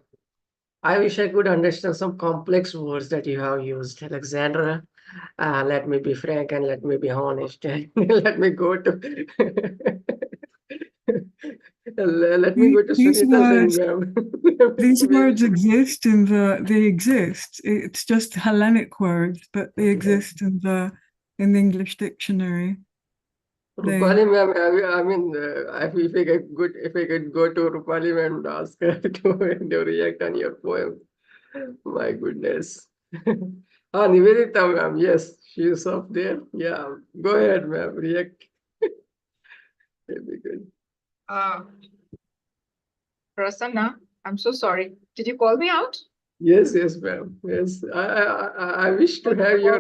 I wish I could understand some complex words that you have used, Alexandra. Let me be frank and let me be honest. Let me go to let me go to These Sunita Singh, words, ma'am. these words exist in they exist. It's just Hellenic words, but they exist in the English dictionary. Roopali ma'am, I mean, if I could go to Roopali ma'am and ask her to react on your poem. My goodness. Nivedita ma'am, yes, she is up there. Yeah, go ahead, ma'am, react. Very good. Prasanna, I'm so sorry. Did you call me out? Yes, yes, ma'am. Yes, I wish to have your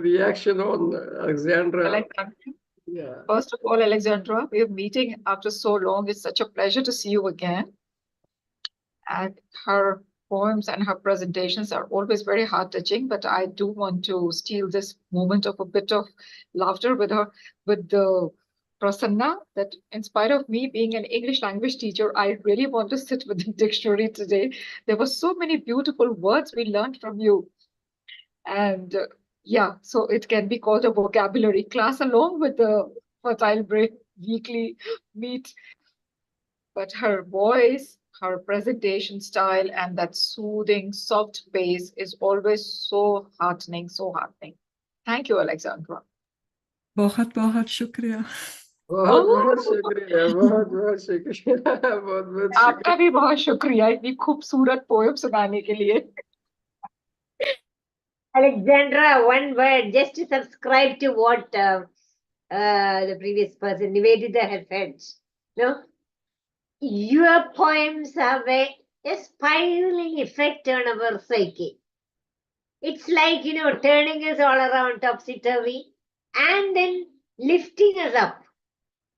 reaction on Alexandra. Alexandra, Yeah. first of all, Alexandra, we're meeting after so long. It's such a pleasure to see you again. And her poems and her presentations are always very heart-touching, but I do want to steal this moment of a bit of laughter with her, with the Prasanna, that in spite of me being an English language teacher, I really want to sit with the dictionary today. There were so many beautiful words we learned from you. And yeah, so it can be called a vocabulary class along with the Fertile Brain weekly meet. But her voice, her presentation style, and that soothing, soft bass is always so heartening, so heartening. Thank you, Alexandra. बहुत बहुत शुक्रिया. बहुत बहुत शुक्रिया, बहुत बहुत शुक्रिया, बहुत बहुत आपका शुक्रिया. भी बहुत शुक्रिया इतनी खूबसूरत पोएम सुनाने के लिए. Alexandra, one word, just to subscribe to what the previous person, Nivedita, has said. No? Your poems have a spiraling effect on our psyche. It's like, turning us all around topsy-turvy and then lifting us up.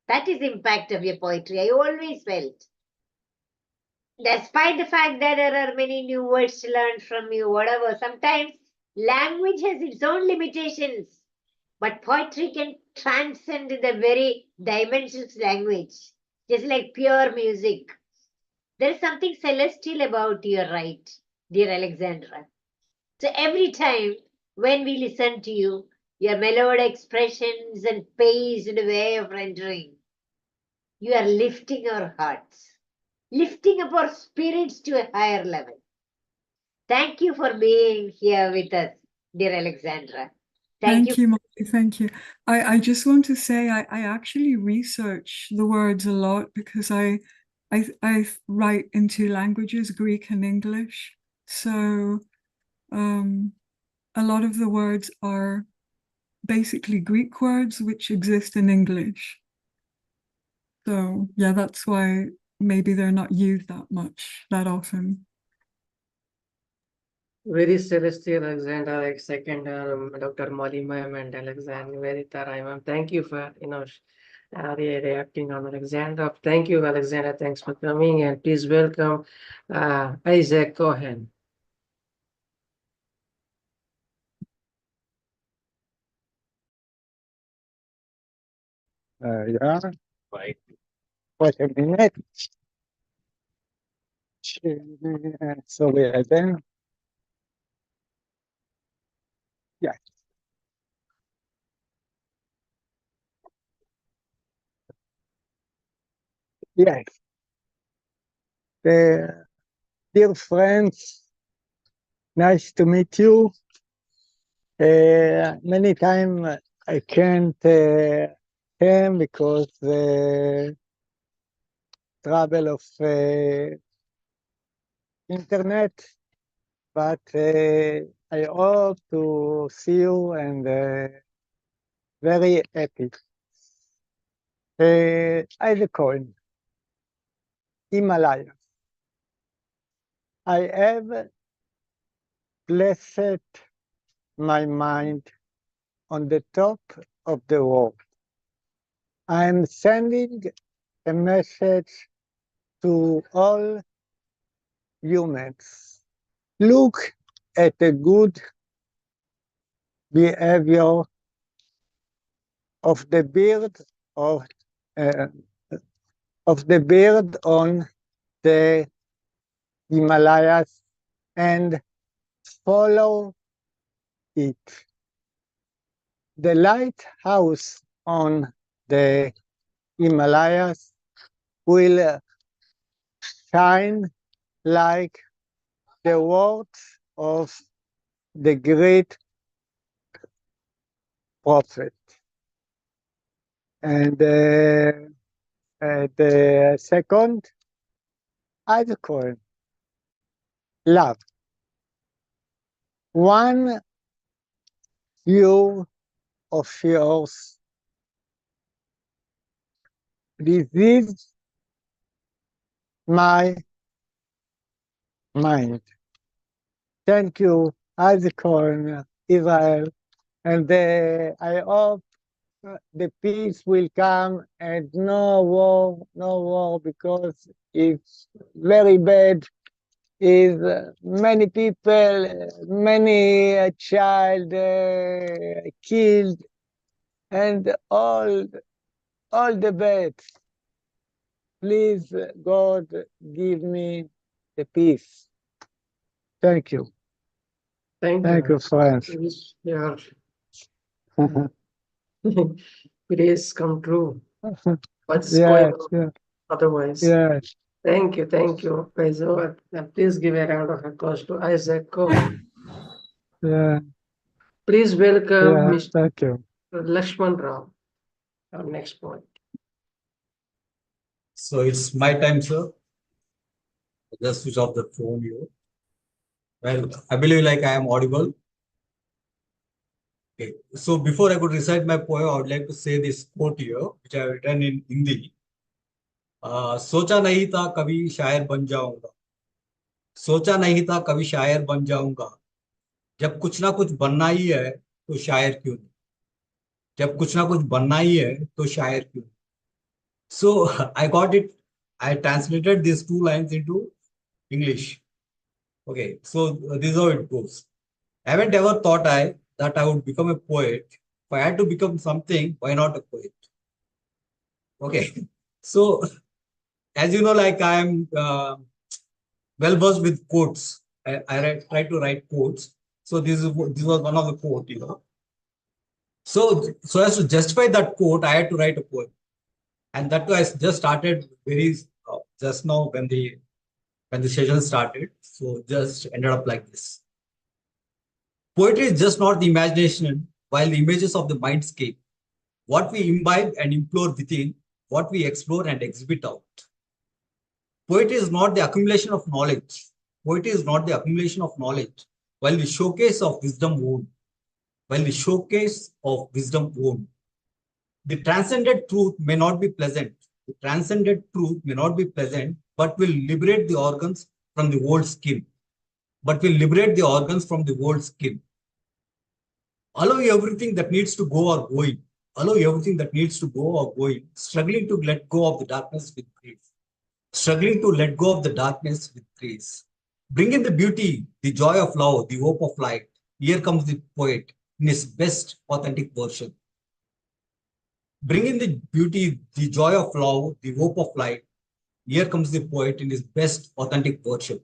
That is the impact of your poetry. I always felt. Despite the fact that there are many new words to learn from you, whatever, sometimes language has its own limitations. But poetry can transcend the very dimensions of language, just like pure music. There is something celestial about your right, dear Alexandra. So every time when we listen to you, your mellowed expressions and paced way of rendering, you are lifting our hearts, lifting up our spirits to a higher level. Thank you for being here with us, dear Alexandra. Thank you, Molly. Thank you. I just want to say I actually research the words a lot because I write in two languages, Greek and English. So a lot of the words are basically Greek words which exist in English. So yeah, that's why maybe they're not used that often. Very celestial, Alexandra, like second, Dr. Molly ma'am and Alexandra Nivedita Roy ma'am. Thank you for, reacting on Alexandra. Thank you, Alexandra. Thanks for coming, and please welcome Isaac Cohen. Yeah. Wait. Wait a minute. So we are there. Yes. Yes. Dear friends, nice to meet you. Many times I can't come because the trouble of internet, but I hope to see you and very happy. Isaac Cohen, Himalaya. I have placed my mind on the top of the world. I am sending a message to all humans. Look at the good behavior of the bird of the bird on the Himalayas and follow it. The lighthouse on the Himalayas will shine like the words of the great prophet. And the second, Isaac Cohen, love. One view of yours disease my mind. Thank you, Isaac Cohen, Israel. And I hope the peace will come and no war, because it's very bad. Is many people, many child killed, and all the bad. Please, God, give me the peace. Thank you. Thank Thank you, friends. Wish your grace come true. What's going Yes, on yes, otherwise? yes, Thank you, Paizo. Please give a round of applause to Isaac Cohen. yeah, Please welcome yeah, Mr. thank you. Laxman Rao, our next point. So it's my time, sir. Just switch off the phone here. Well, I believe like I am audible. Okay. So before I could recite my poem, I would like to say this quote here, which I have written in Hindi. सोचा नहीं था कभी शायर बन जाऊंगा, सोचा नहीं था कभी शायर बन जाऊंगा, जब कुछ ना कुछ बनना ही है तो शायर क्यों नहीं, जब कुछ ना कुछ बनना ही है तो शायर क्यों नहीं. So I got it. I translated these two lines into English. Okay, so this is how it goes. I haven't ever thought that I would become a poet. If I had to become something, why not a poet? Okay, so as you know, like I am well versed with quotes. I try to write quotes. So this was one of the quote, you know. So as to justify that quote, I had to write a poem, and that too I just started very just now when the session started. So just ended up like this. Poetry is just not the imagination, while the images of the mindscape, what we imbibe and implore within, what we explore and exhibit out. Poetry is not the accumulation of knowledge. Poetry is not the accumulation of knowledge, while the showcase of wisdom won. While the showcase of wisdom won. The transcended truth may not be pleasant. The transcended truth may not be pleasant, but will liberate the organs from the old skin. But will liberate the organs from the old skin. Allow everything that needs to go or going. Allow everything that needs to go or going. Struggling to let go of the darkness with grace. Struggling to let go of the darkness with grace. Bring in the beauty, the joy of love, the hope of light. Here comes the poet in his best authentic version. Bring in the beauty, the joy of love, the hope of light. Here comes the poet in his best authentic version.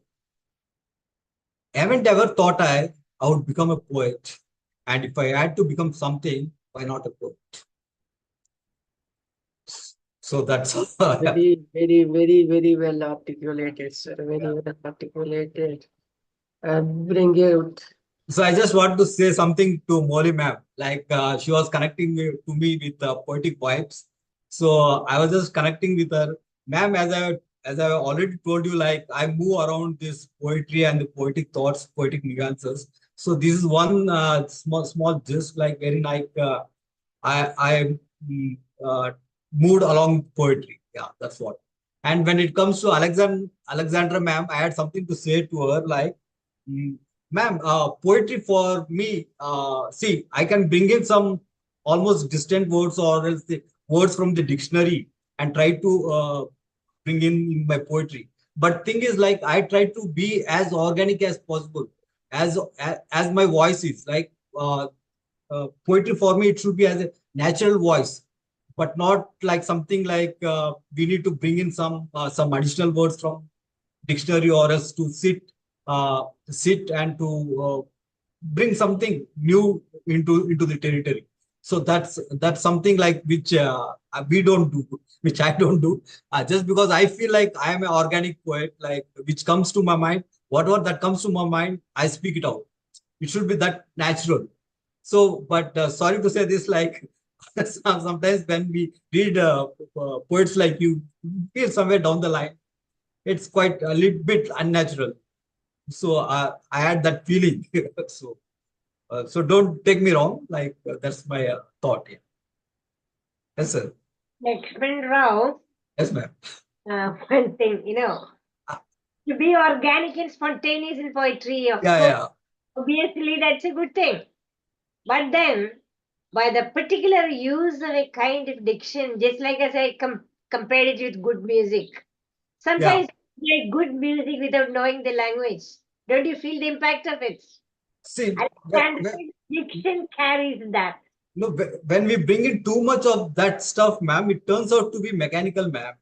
I haven't ever thought I would become a poet. And if I had to become something, why not a poet? So that's Very, very, very, very well articulated, sir. Very well articulated. Bring it. So I just want to say something to Molly ma'am. Like she was connecting to me with poetic vibes. So I was just connecting with her. Ma'am, as I already told you, like I move around this poetry and the poetic thoughts, poetic nuances. So this is one small gist, like very like I moved along poetry. Yeah, that's what. And when it comes to Alexandra ma'am, I had something to say to her, like, ma'am, poetry for me, see, I can bring in some almost distant words or else the words from the dictionary and try to bring in my poetry. But thing is, like, I try to be as organic as possible, as my voice is. Like, poetry for me, it should be as a natural voice, but not like something like we need to bring in some additional words from dictionary or else to sit and to bring something new into the territory. So that's something like which we don't do, which I don't do. Just because I feel like I am an organic poet, like which comes to my mind, whatever that comes to my mind, I speak it out. It should be that natural. So, but sorry to say this, like sometimes when we read poets like you, feel somewhere down the line, it's quite a little bit unnatural. So I had that feeling. So don't take me wrong. Like that's my thought. Yeah. Yes, sir. Laxman Rao, Yes, ma'am. one thing, to be organic and spontaneous in poetry, of Yeah, course. yeah. Obviously, that's a good thing. But then, by the particular use of a kind of diction, just like as I compared it with good music, sometimes you play good music without knowing the language. Don't you feel the impact of it? See, Alexandra, diction carries that. no, when we bring in too much of that stuff, ma'am, it turns out to be mechanical, ma'am.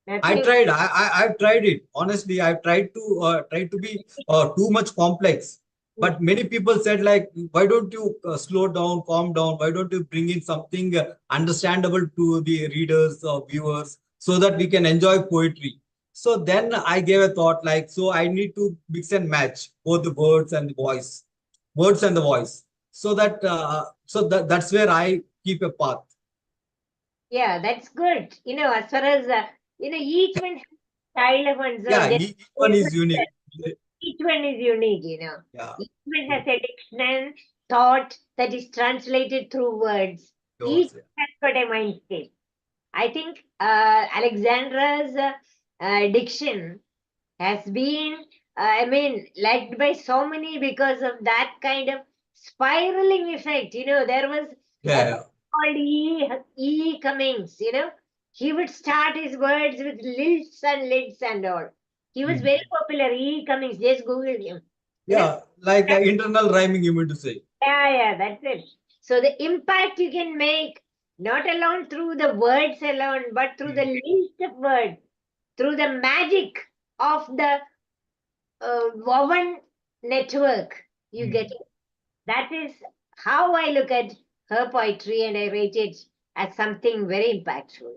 I've tried it. Honestly, I've tried to be too much complex. But many people said like, why don't you slow down, calm down? Why don't you bring in something understandable to the readers or viewers so that we can enjoy poetry? So then I gave a thought like, so I need to mix and match both the words and the voice, so that's where I keep a path. Yeah, that's good. As far as each one has style of one's own. Yeah, each one is unique. Each one is unique, Yeah. Each one has a diction, thought that is translated through words. Each has got a mind state. I think Alexandra's diction has been, liked by so many because of that kind of spiraling effect. There was called E. Cummings, He would start his words with lilts and lids and all. He was very popular. E. Cummings, just Google him. Yeah, like internal rhyming, you mean to say. Yeah, that's it. So the impact you can make, not alone through the words alone, but through the list of words, through the magic of the woven network, you get it. That is how I look at her poetry, and I rate it as something very impactful.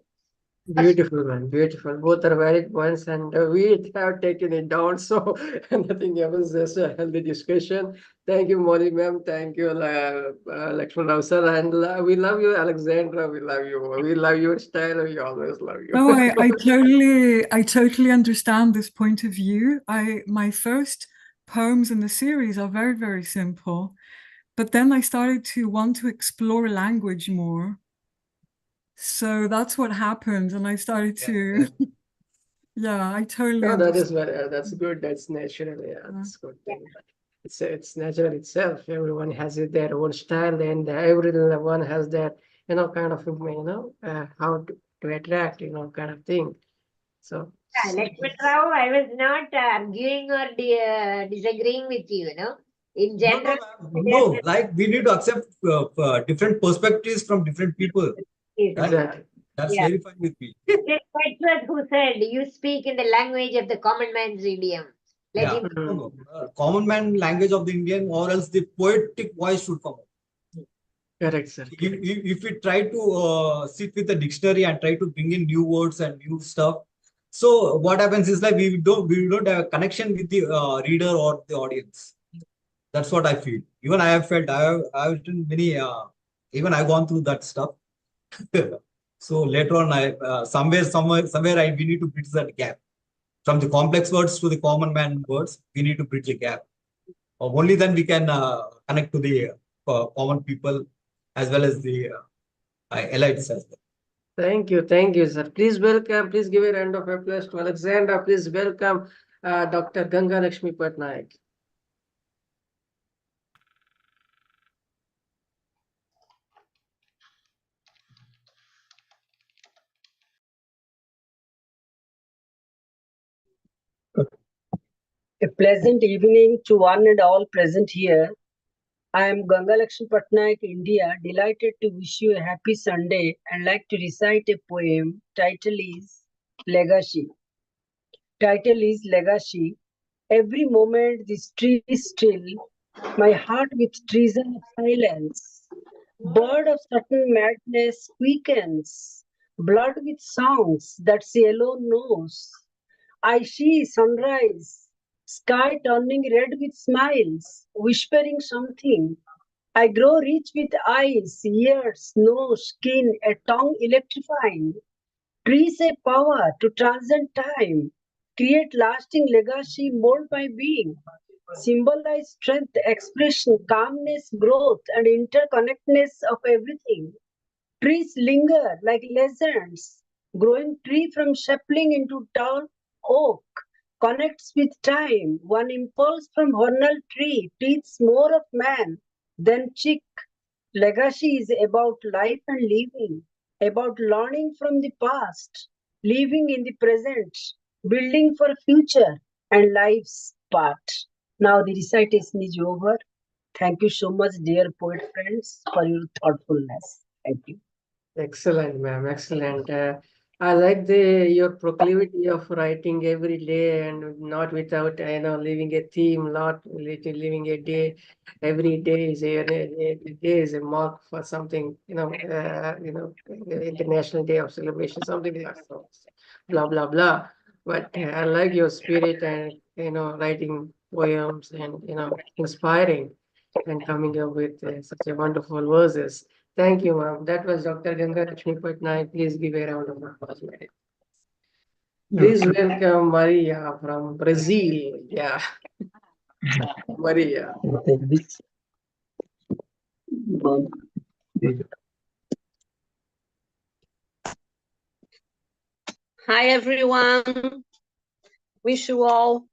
Beautiful, man. Beautiful. Both are valid points, and we have taken it down. So nothing else, just a healthy discussion. Thank you, Molly ma'am. Thank you, Laxman Rao sir. And we love you, Alexandra. We love you. We love your style. We always love you. Oh, I totally understand this point of view. My first poems in the series are very, very simple. But then I started to want to explore language more. So that's what happened, and I started to. Yeah, I totally. No, that is that's good. That's natural. Yeah, that's good thing. It's natural itself. Everyone has their own style, and everyone has that kind of how to attract kind of thing. So. Laxman Rao, I was not arguing or disagreeing with you. In general. No, like we need to accept different perspectives from different people. Exactly. That's very fine with me. It was who said you speak in the language of the common man's idiom. Common man language of the Indian, or else the poetic voice should come out. Correct, sir. If we try to sit with a dictionary and try to bring in new words and new stuff, so what happens is like we don't have a connection with the reader or the audience. That's what I feel. Even I have felt. I have written many. Even I've gone through that stuff. So later on, somewhere, we need to bridge that gap from the complex words to the common man words. We need to bridge a gap. Only then we can connect to the common people as well as the elites as well. Thank you, sir. Please welcome. Please give a round of applause to Alexandra. Please welcome Dr. Gangalaxmi Patnaik. A pleasant evening to one and all present here. I am Gangalaxmi Patnaik, India. Delighted to wish you a happy Sunday and like to recite a poem. Title is Legacy. Every moment this tree is still, my heart with treason of silence. Bird of certain madness quickens, blood with songs that she alone knows. I see sunrise, sky turning red with smiles, whispering something. I grow rich with eyes, ears, nose, skin, a tongue electrifying. Trees a power to transcend time, create lasting legacy, mold my being, symbolize strength, expression, calmness, growth, and interconnectedness of everything. Trees linger like legends, growing tree from sapling into tall oak, connects with time. One impulse from vernal tree teaches more of man than chick. Legacy is about life and living, about learning from the past, living in the present, building for future and life's part. Now the recitation is over. Thank you so much, dear poet friends, for your thoughtfulness. Thank you. Excellent, ma'am. Excellent. I like the your proclivity of writing every day and not without leaving a theme, not leaving a day. Every day is a day is a mark for something. International Day of Celebration, something like that. Blah blah blah. But I like your spirit and writing poems and inspiring and coming up with such a wonderful verses. Thank you, ma'am. That was Dr. Gangalaxmi Patnaik. Please give a round of applause, madam. Please welcome Maria from Brazil. Yeah, Maria. Hi, everyone. Wish you all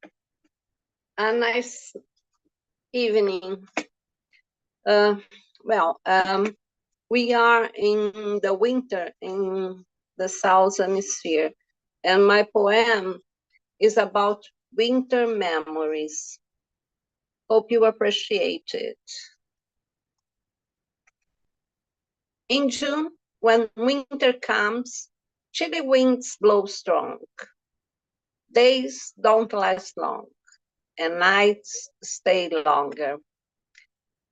a nice evening. We are in the winter in the South Hemisphere, and my poem is about winter memories. Hope you appreciate it. In June, when winter comes, chilly winds blow strong. Days don't last long, and nights stay longer.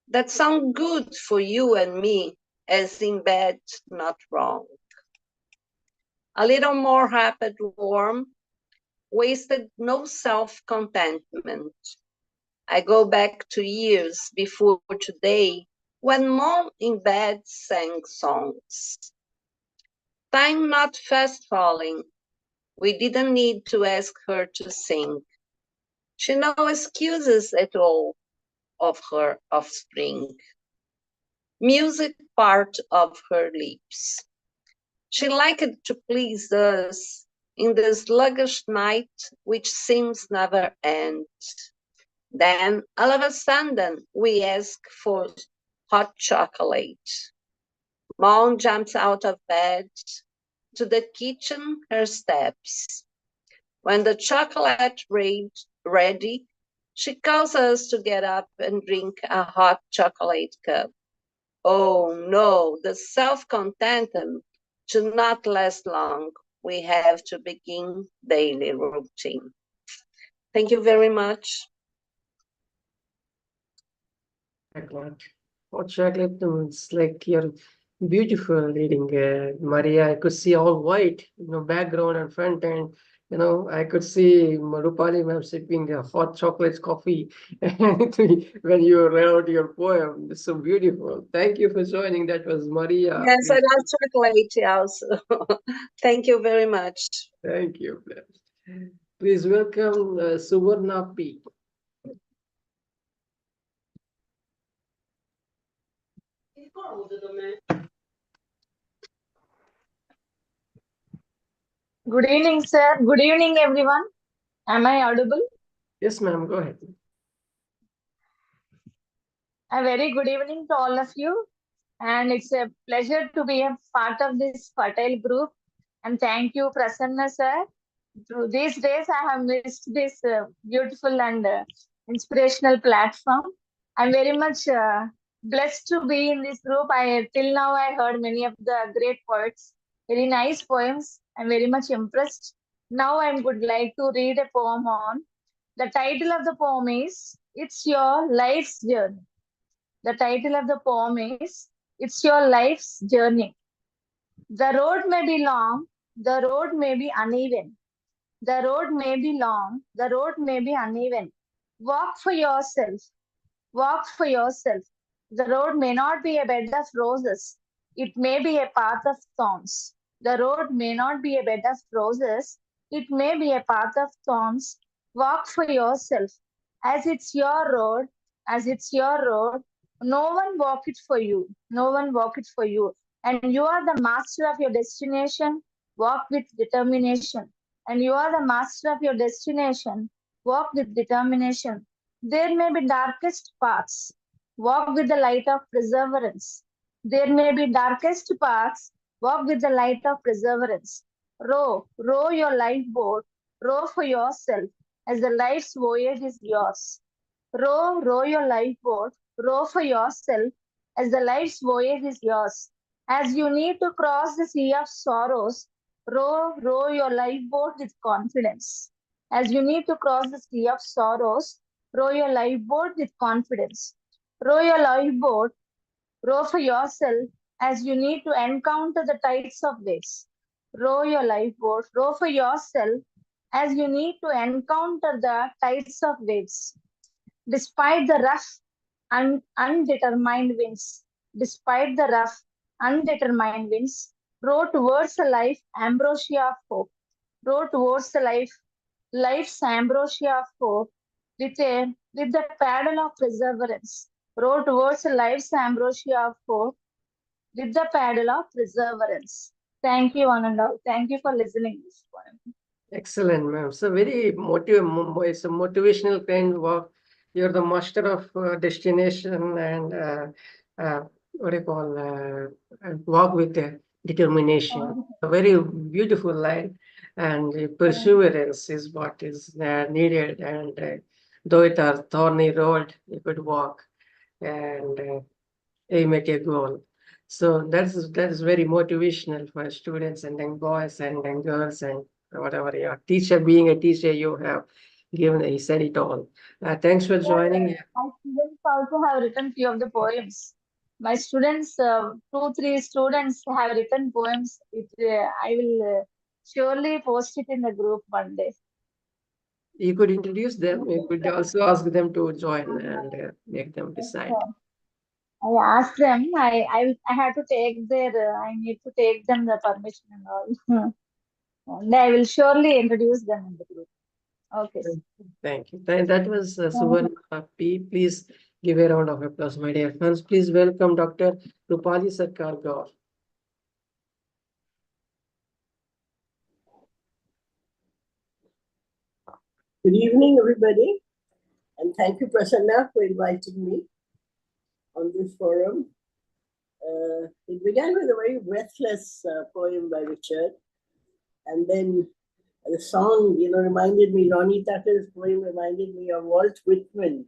That sounds good for you and me, as in bed, not wrong. A little more rapid warm, wasted no self-contentment. I go back to years before today, when mom in bed sang songs. Time not fast falling, we didn't need to ask her to sing. She no excuses at all of her offspring. Music part of her lips. She liked to please us in the sluggish night which seems never end. Then, all of a sudden, we ask for hot chocolate. Mom jumps out of bed, to the kitchen her steps. When the chocolate ready, she calls us to get up and drink a hot chocolate cup. Oh no, the self-contentment should not last long. We have to begin daily routine. Thank you very much. Hot chocolate, it's like you're beautiful reading, Maria. I could see all white, background and front end. I could see Roopali ma'am sipping a hot chocolate coffee when you read your poem. It's so beautiful. Thank you for joining. That was Maria. Yes, I love chocolate also. Thank you very much. Thank you. Please welcome Suvarna P. Good evening, sir. Good evening, everyone. Am I audible? Yes, ma'am. Go ahead. A very good evening to all of you. And it's a pleasure to be a part of this fertile group. And thank you, Prasanna, sir. Through these days, I have missed this beautiful and inspirational platform. I'm very much blessed to be in this group. Till now, I heard many of the great poets, very nice poems. I'm very much impressed. Now, I would like to read a poem on. The title of the poem is It's Your Life's Journey. The title of the poem is It's Your Life's Journey. The road may be long, the road may be uneven. The road may be long, the road may be uneven. Walk for yourself. Walk for yourself. The road may not be a bed of roses. It may be a path of thorns. The road may not be a bed of roses. It may be a path of thorns. Walk for yourself. As it's your road, as it's your road, no one walk it for you. No one walk it for you. And you are the master of your destination. Walk with determination. and you are the master of your destination. Walk with determination. There may be darkest paths. Walk with the light of perseverance. There may be darkest paths. Walk with the light of perseverance. Row your lifeboat. Row for yourself, as the life's voyage is yours. Row your lifeboat. Row for yourself, as the life's voyage is yours. As you need to cross the sea of sorrows, row your lifeboat with confidence. As you need to cross the sea of sorrows, row your lifeboat with confidence. Row your lifeboat, row for yourself as you need to encounter the tides of waves. Row your lifeboat, row for yourself as you need to encounter the tides of waves. Despite the rough and undetermined winds, despite the rough, undetermined winds, row towards a life ambrosia of hope. Row towards the life's ambrosia of hope with the paddle of perseverance. Row towards a life's ambrosia of hope with the paddle of perseverance. Thank you, Ananda. Thank you for listening to this poem. Excellent, ma'am. So very it's a motivational kind of walk. You're the master of destination and what do you call walk with determination. A very beautiful line, and perseverance is what is needed. And though it are thorny road, you could walk and aim at a goal. So that's very motivational for students and then boys and then girls and whatever your teacher. Being a teacher, you have given he said it all. Thanks for joining. My students also have written few of the poems. My students, 2-3 students have written poems. I will surely post it in the group one day. You could introduce them. You could also ask them to join and make them decide. I asked them. I had to take their. I need to take them the permission and all. And I will surely introduce them in the group. Okay. Thank you. That was Suvarna P. Please give a round of applause, my dear friends. Please welcome Dr. Roopali Sircar Gaur. Good evening, everybody, and thank you, Prasanna, for inviting me on this forum. It began with a very breathless poem by Richard, and then the song, reminded me, Ronnie Tucker's poem reminded me of Walt Whitman.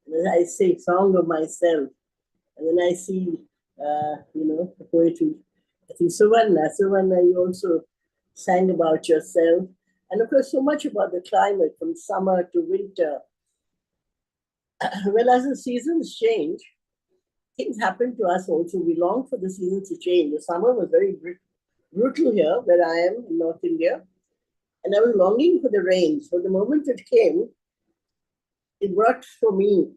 And as I say, Song of Myself. And then I see, the poetry. I think Suvarna, you also sang about yourself. And of course, so much about the climate from summer to winter. Well, as the seasons change, things happen to us also. We long for the seasons to change. The summer was very brutal here, where I am in North India. And I was longing for the rain. So the moment it came, it brought for me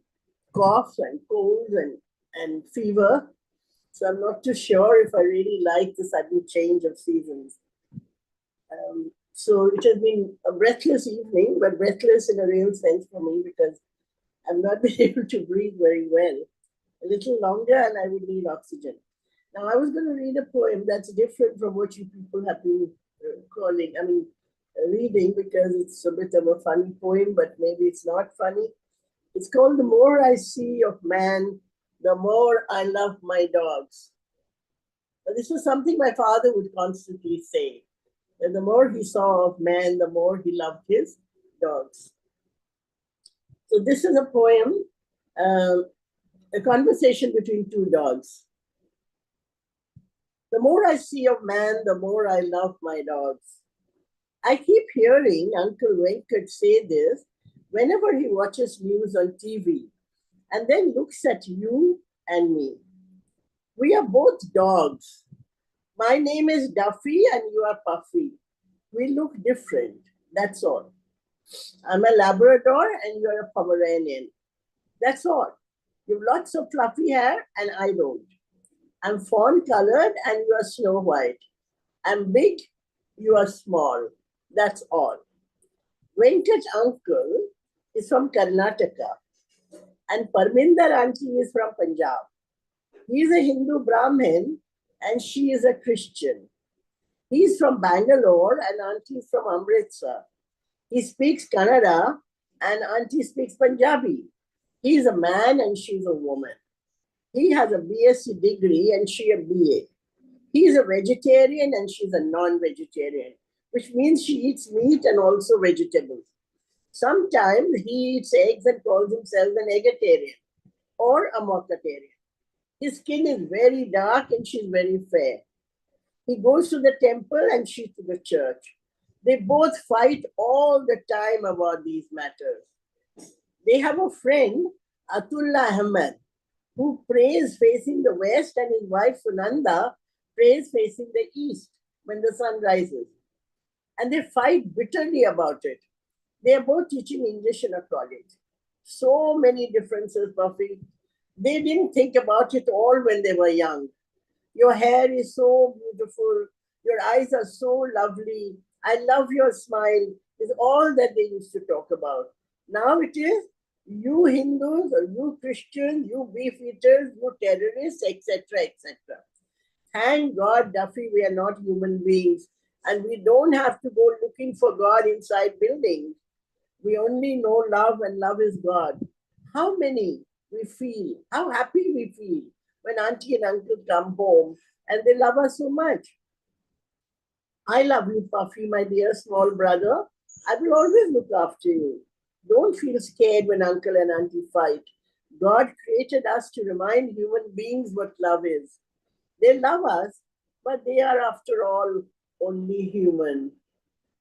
coughs and colds and fever. So I'm not too sure if I really like the sudden change of seasons. So it has been a breathless evening, but breathless in a real sense for me because I've not been able to breathe very well. A little longer and I would need oxygen. Now I was going to read a poem that's different from what you people have been reading because it's a bit of a funny poem, but maybe it's not funny. It's called The More I See of Man, the More I Love My Dogs. Now, this was something my father would constantly say. And the more he saw of man, the more he loved his dogs. So this is a poem, a conversation between two dogs. The more I see of man, the more I love my dogs. I keep hearing Uncle Venkat say this whenever he watches news on TV and then looks at you and me. We are both dogs. My name is Duffy and you are Puffy. We look different, that's all. I'm a Labrador and you're a Pomeranian. That's all. You've lots of fluffy hair and I don't. I'm fawn colored and you are snow white. I'm big, you are small. That's all. Venkat's uncle is from Karnataka and Parminder auntie is from Punjab. He is a Hindu Brahmin and she is a Christian. He's from Bangalore and Auntie's from Amritsar. He speaks Kannada and Auntie speaks Punjabi. He's a man and she's a woman. He has a BSc degree and she a BA. He's a vegetarian and she's a non-vegetarian, which means she eats meat and also vegetables. Sometimes he eats eggs and calls himself an eggetarian or a mockatarian. His skin is very dark and she's very fair. He goes to the temple and she's to the church. They both fight all the time about these matters. They have a friend, Atullah Ahmed, who prays facing the west, and his wife Sunanda prays facing the east when the sun rises. And they fight bitterly about it. They are both teaching English in a college. So many differences, Buffy. They didn't think about it all when they were young. Your hair is so beautiful. Your eyes are so lovely. I love your smile. Is all that they used to talk about. Now it is you Hindus or you Christians, you beef eaters, you terrorists, etc., etc. Thank God, Duffy, we are not human beings and we don't have to go looking for God inside buildings. We only know love and love is God. How many we feel, how happy we feel when auntie and uncle come home and they love us so much. I love you, Puffy, my dear small brother. I will always look after you. Don't feel scared when uncle and auntie fight. God created us to remind human beings what love is. They love us, but they are, after all, only human.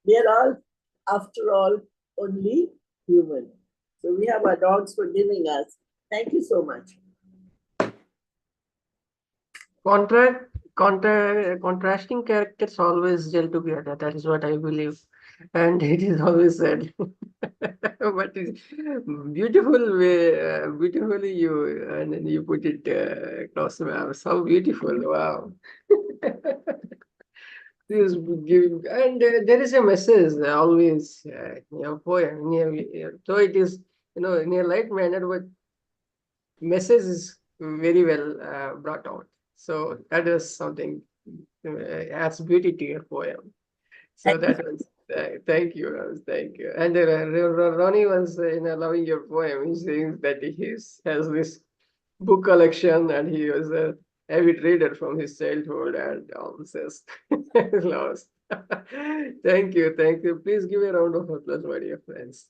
They are all, after all, only human. So we have our dogs forgiving us. Thank you so much. Contrasting characters always gel together. That is what I believe. And it is always said. But it's beautiful way, beautifully you, and then you put it across. Wow, so beautiful. Wow. Please give, and there is a message always in your poem. So it is, in a light manner, but message is very well brought out. So that is something adds beauty to your poem. So that was thank you, Rose, thank you. And Ronnie was loving your poem. He's saying that he has this book collection and he was a avid reader from his childhood and says lost. Thank you, thank you. Please give a round of applause, my dear friends.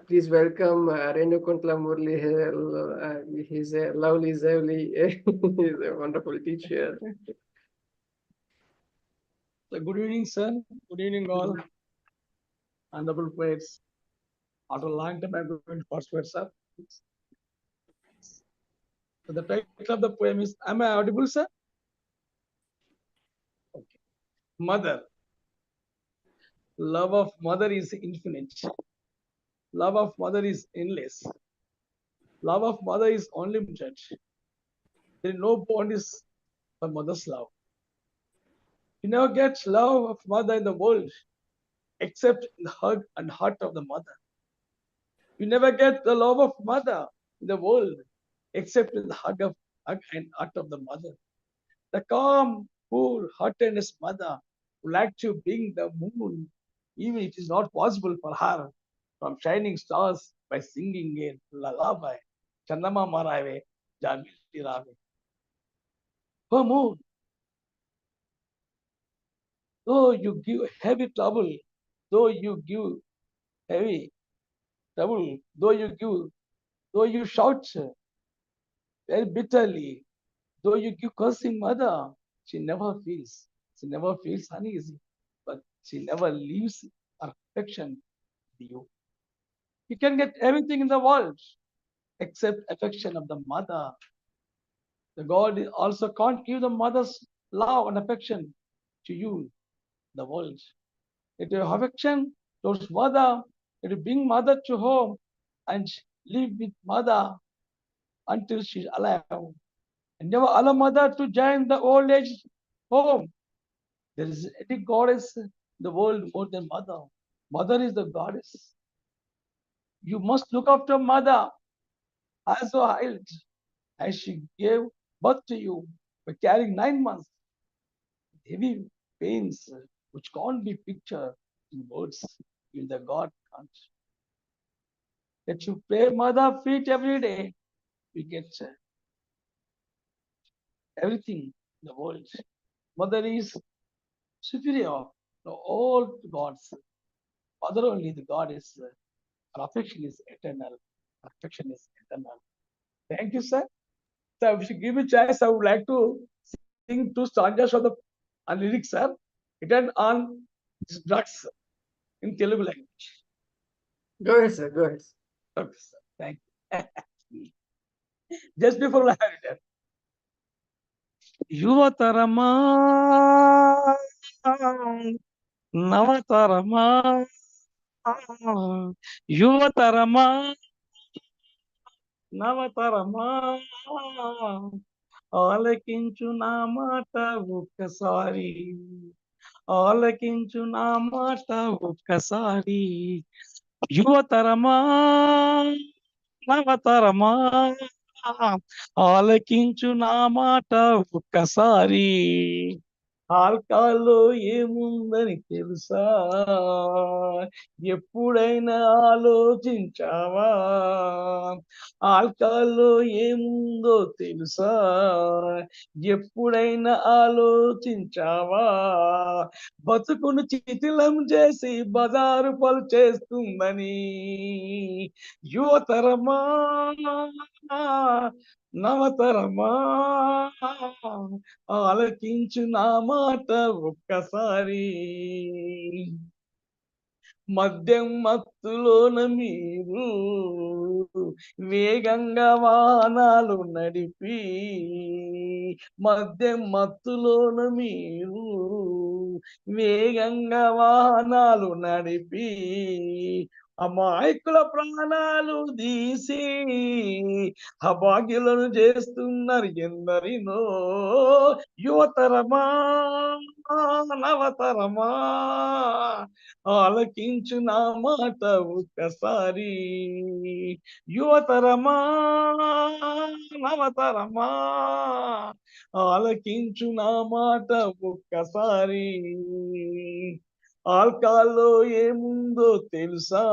Please welcome Renukuntla Murali. He's a lovely, he's a wonderful teacher. So good evening, sir. Good evening, all. Honorable poets. After a long time, I'm going to participate, sir. So the title of the poem is, am I audible, sir? Okay. Mother. Love of mother is infinite. Love of mother is endless. Love of mother is unlimited. There is no boundaries for mother's love. You never get love of mother in the world except in the hug and heart of the mother. You never get the love of mother in the world except in the hug and heart of the mother. The calm, cool, heartedness mother would like to bring the moon, even it is not possible for her, from shining stars by singing a lullaby. Chandama Marave, Jamiti Rave. Oh moon, though you give heavy trouble, though you give heavy trouble, though you shout very bitterly, though you give cursing mother, she never feels uneasy, but she never leaves her affection with you. You can get everything in the world except affection of the mother. The God also can't give the mother's love and affection to you, the world. It is affection towards mother, it will bring mother to home and live with mother until she's alive. And never allow mother to join the old age home. There is any goddess in the world more than mother. Mother is the goddess. You must look after mother as a child, as she gave birth to you by carrying 9 months. Heavy pains which can't be pictured in words, if the God can't. That you pray mother feet every day, we get everything in the world. Mother is superior to all gods. Mother only, the God is, her affection is eternal. Affection is eternal. Thank you, sir. So if you give me a chance, I would like to sing two stanzas of the lyrics, sir, written on drugs in Telugu language. Go ahead, sir. Go ahead. Okay, sir. Thank you. Just before I have written. యువతరమా నవతరమా యువతరమా నవతరమా ఆలకించు నా మాట ఒక్కసారి ఆలకించు నా మాట ఒక్కసారి యువతరమా నవతరమా ఆలకించు నా మాట ఒక్కసారి ఆల్కాల్లో ఏముందని తెలుసా ఎప్పుడైనా ఆలోచించావా ఆల్కాల్లో ఏముందో తెలుసా ఎప్పుడైనా ఆలోచించావా బతుకును చితిలం చేసి బజారు పలు చేస్తుందని యువతరమా నవతరమా ఆలకించు నా మాట ఒక్కసారి మద్యం మత్తులోన మీరు వేగంగా వాహనాలు నడిపి మద్యం మత్తులోన మీరు వేగంగా వాహనాలు నడిపి అమాయకుల ప్రాణాలు తీసి అభాగ్యులను చేస్తున్నారు ఎందరినో యువతరమా నవతరమా ఆలకించు నా మాట ఒక్కసారి యువతరమా నవతరమా ఆలకించు నా మాట ఒక్కసారి ఆల్కాల్లో ఏముందో తెలుసా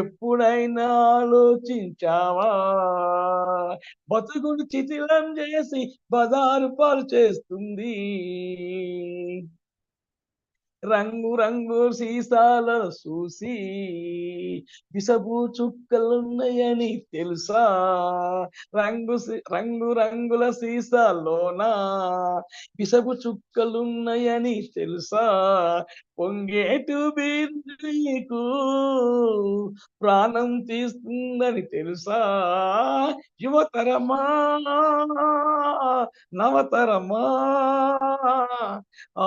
ఎప్పుడైనా ఆలోచించావా బతుకుడు చితిలం చేసి బజారు పాలు చేస్తుంది రంగు రంగు సీసాలను చూసి విసపు చుక్కలున్నాయని తెలుసా రంగు రంగుల సీసాల్లోనా విసపు చుక్కలున్నాయని తెలుసా పొంగేటు బీర్కు ప్రాణం తీస్తుందని తెలుసా యువతరమా నవతరమా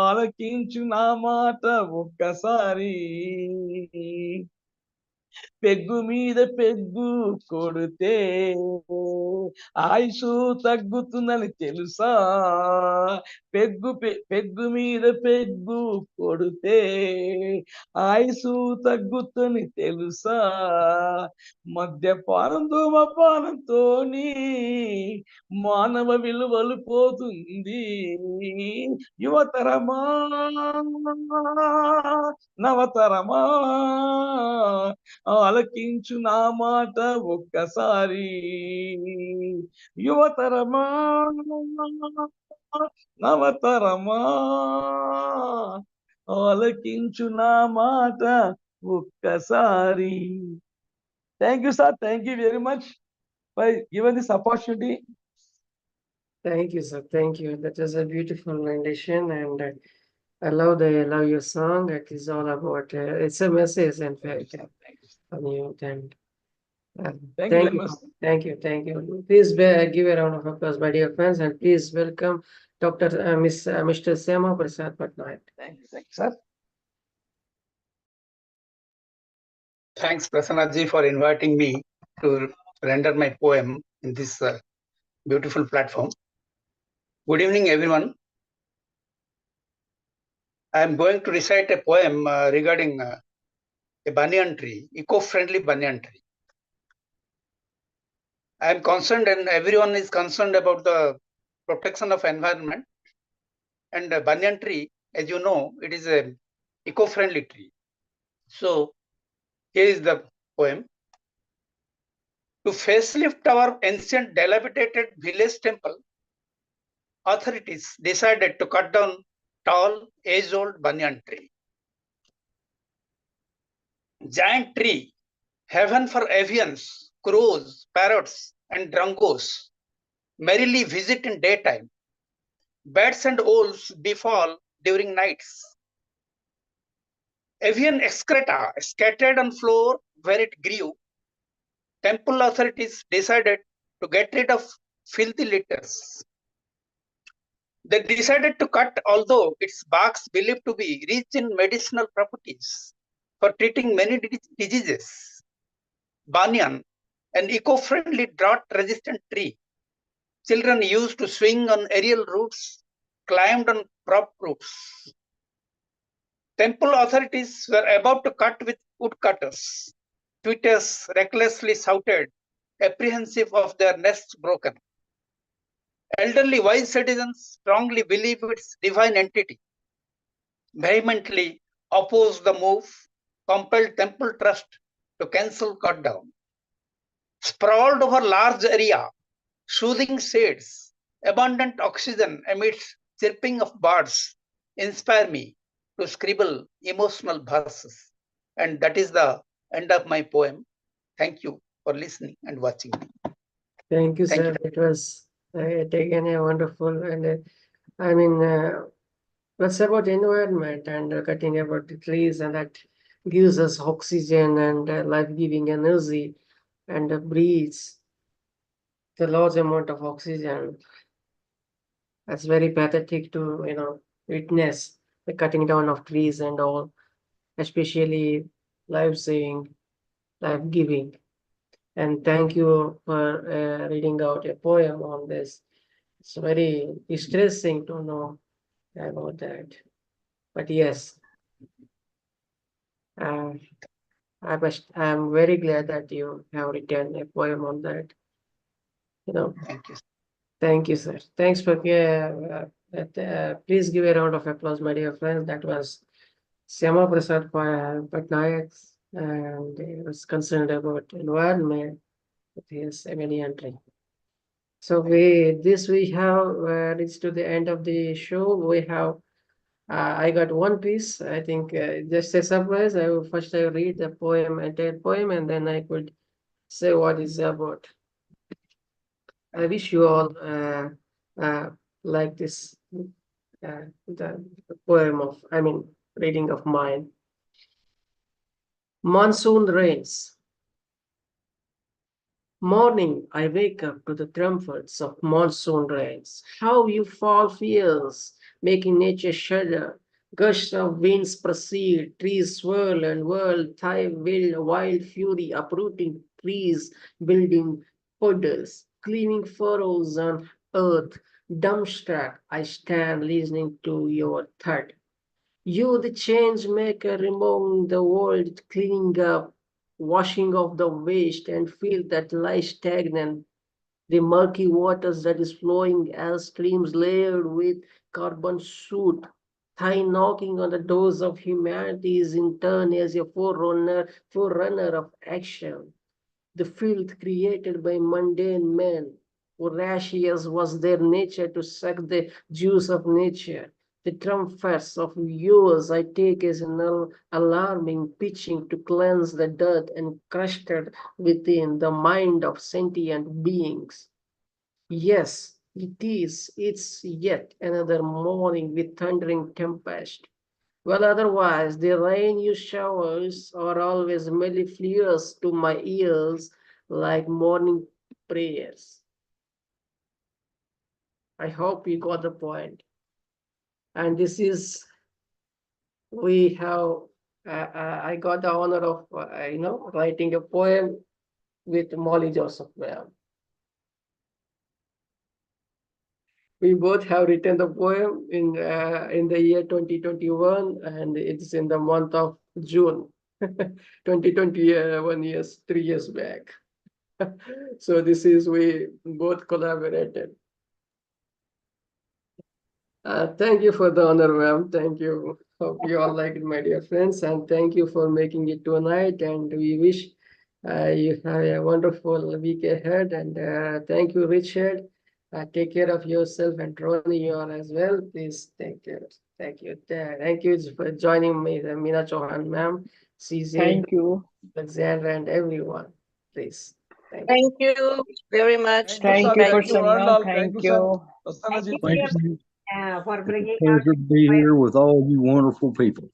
ఆలకించు నా మాట ఒక్కసారి పెగ్గు మీద పెగ్గు కొడితే ఆయుషు తగ్గుతుందని తెలుసా పెగ్గు మీద పెగ్గు కొడితే ఆయుషు తగ్గుతుంది తెలుసా మద్యపానం ధూమపానంతో మానవ విలువలు పోతుంది యువతరమా నవతరమా ఆలకించు నా మాట ఒక్కసారి యువతరమా నవతరమా ఆలకించు నా మాట ఒక్కసారి. Thank you, sir. Thank you very much for giving this opportunity. Thank you, sir. Thank you. That was a beautiful rendition, and I love your song. It is all about it's a message, in fact, from you. And Thank you very much. Thank you. Thank you. Please give a round of applause, my dear friends, and please welcome Dr. Mr. Shyamaprasad Patnaik. Thank you, sir. Thanks, Prasannaji, for inviting me to render my poem in this beautiful platform. Good evening, everyone. I am going to recite a poem regarding a banyan tree, eco-friendly banyan tree. I am concerned, and everyone is concerned about the protection of environment. And banyan tree, as you know, it is a eco-friendly tree. So here is the poem. To facelift our ancient dilapidated village temple, authorities decided to cut down tall, age-old banyan tree. Giant tree, heaven for avians, crows, parrots, and drongos, merrily visit in daytime. Bats and owls befall during nights. Avian excreta scattered on floor where it grew. Temple authorities decided to get rid of filthy litters. They decided to cut, although its barks believed to be rich in medicinal properties for treating many diseases. Banyan, an eco-friendly drought-resistant tree. Children used to swing on aerial roots, climbed on prop roots. Temple authorities were about to cut with woodcutters. Tweeters recklessly shouted, apprehensive of their nests broken. Elderly wise citizens strongly believe its divine entity, vehemently opposed the move, compelled Temple Trust to cancel cut down. Sprawled over large area, soothing shades, abundant oxygen amidst chirping of birds inspire me to scribble emotional verses. And that is the end of my poem. Thank you for listening and watching me. Thank you, Thank sir. It was again a wonderful and I mean, that's about environment and cutting about the trees, and that gives us oxygen and life-giving energy and breathes the large amount of oxygen. That's very pathetic to, witness the cutting down of trees and all, especially life-saving, life-giving. And thank you for reading out a poem on this. It's very distressing to know about that. But yes, uh, I'm very glad that you have written a poem on that. Thank you. Thank you, sir. Thanks for please give a round of applause, my dear friends. That was Shyamaprasad Patnaik, and he was concerned about environment with his many entry. So we have reached to the end of the show. We have I got one piece. I think just a surprise. I will read the poem, entire poem, and then I could say what it's about. I wish you all like this the poem of, reading of mine. Monsoon rains. Morning, I wake up to the trumpets of monsoon rains. How you fall fierce, making nature shudder. Gusts of winds proceed, trees swirl and whirl, wild fury, uprooting trees, building puddles, cleaning furrows on earth. Dumbstruck, I stand listening to your thud. You, the change maker, removing the world, cleaning up, washing off the waste and field that lies stagnant, the murky waters that is flowing as streams layered with carbon soot, thigh knocking on the doors of humanity is in turn as a forerunner of action. The filth created by mundane men, voracious was their nature to suck the juice of nature. The trumpets of yours I take as an alarming pitching to cleanse the dirt encrusted within the mind of sentient beings. Yes, it's yet another morning with thundering tempest. Well, otherwise, the rain you showers are always mellifluous to my ears like morning prayers. I hope you got the point. And this is, I got the honor of, writing a poem with Molly Joseph. We both have written the poem in the year 2021, and it's in the month of June 2021 years, 3 years back. So this is, we both collaborated. Thank you for the honor, ma'am. Thank you. Hope you all like it, my dear friends, and thank you for making it tonight. And we wish you have a wonderful week ahead. And thank you, Richard. Take care of yourself, and Ronnie, you are as well. Please take care. Thank you. Thank you for joining me, Meena Chauhan, ma'am, CJ, Thank you. Alexandra, and everyone. Please. Thank you. Thank you very much. Thank you, Thank you, one and Prasanna. all. Thank Sir. you. Thank you Thank you. for It's a bringing out. pleasure to be here with all you wonderful people.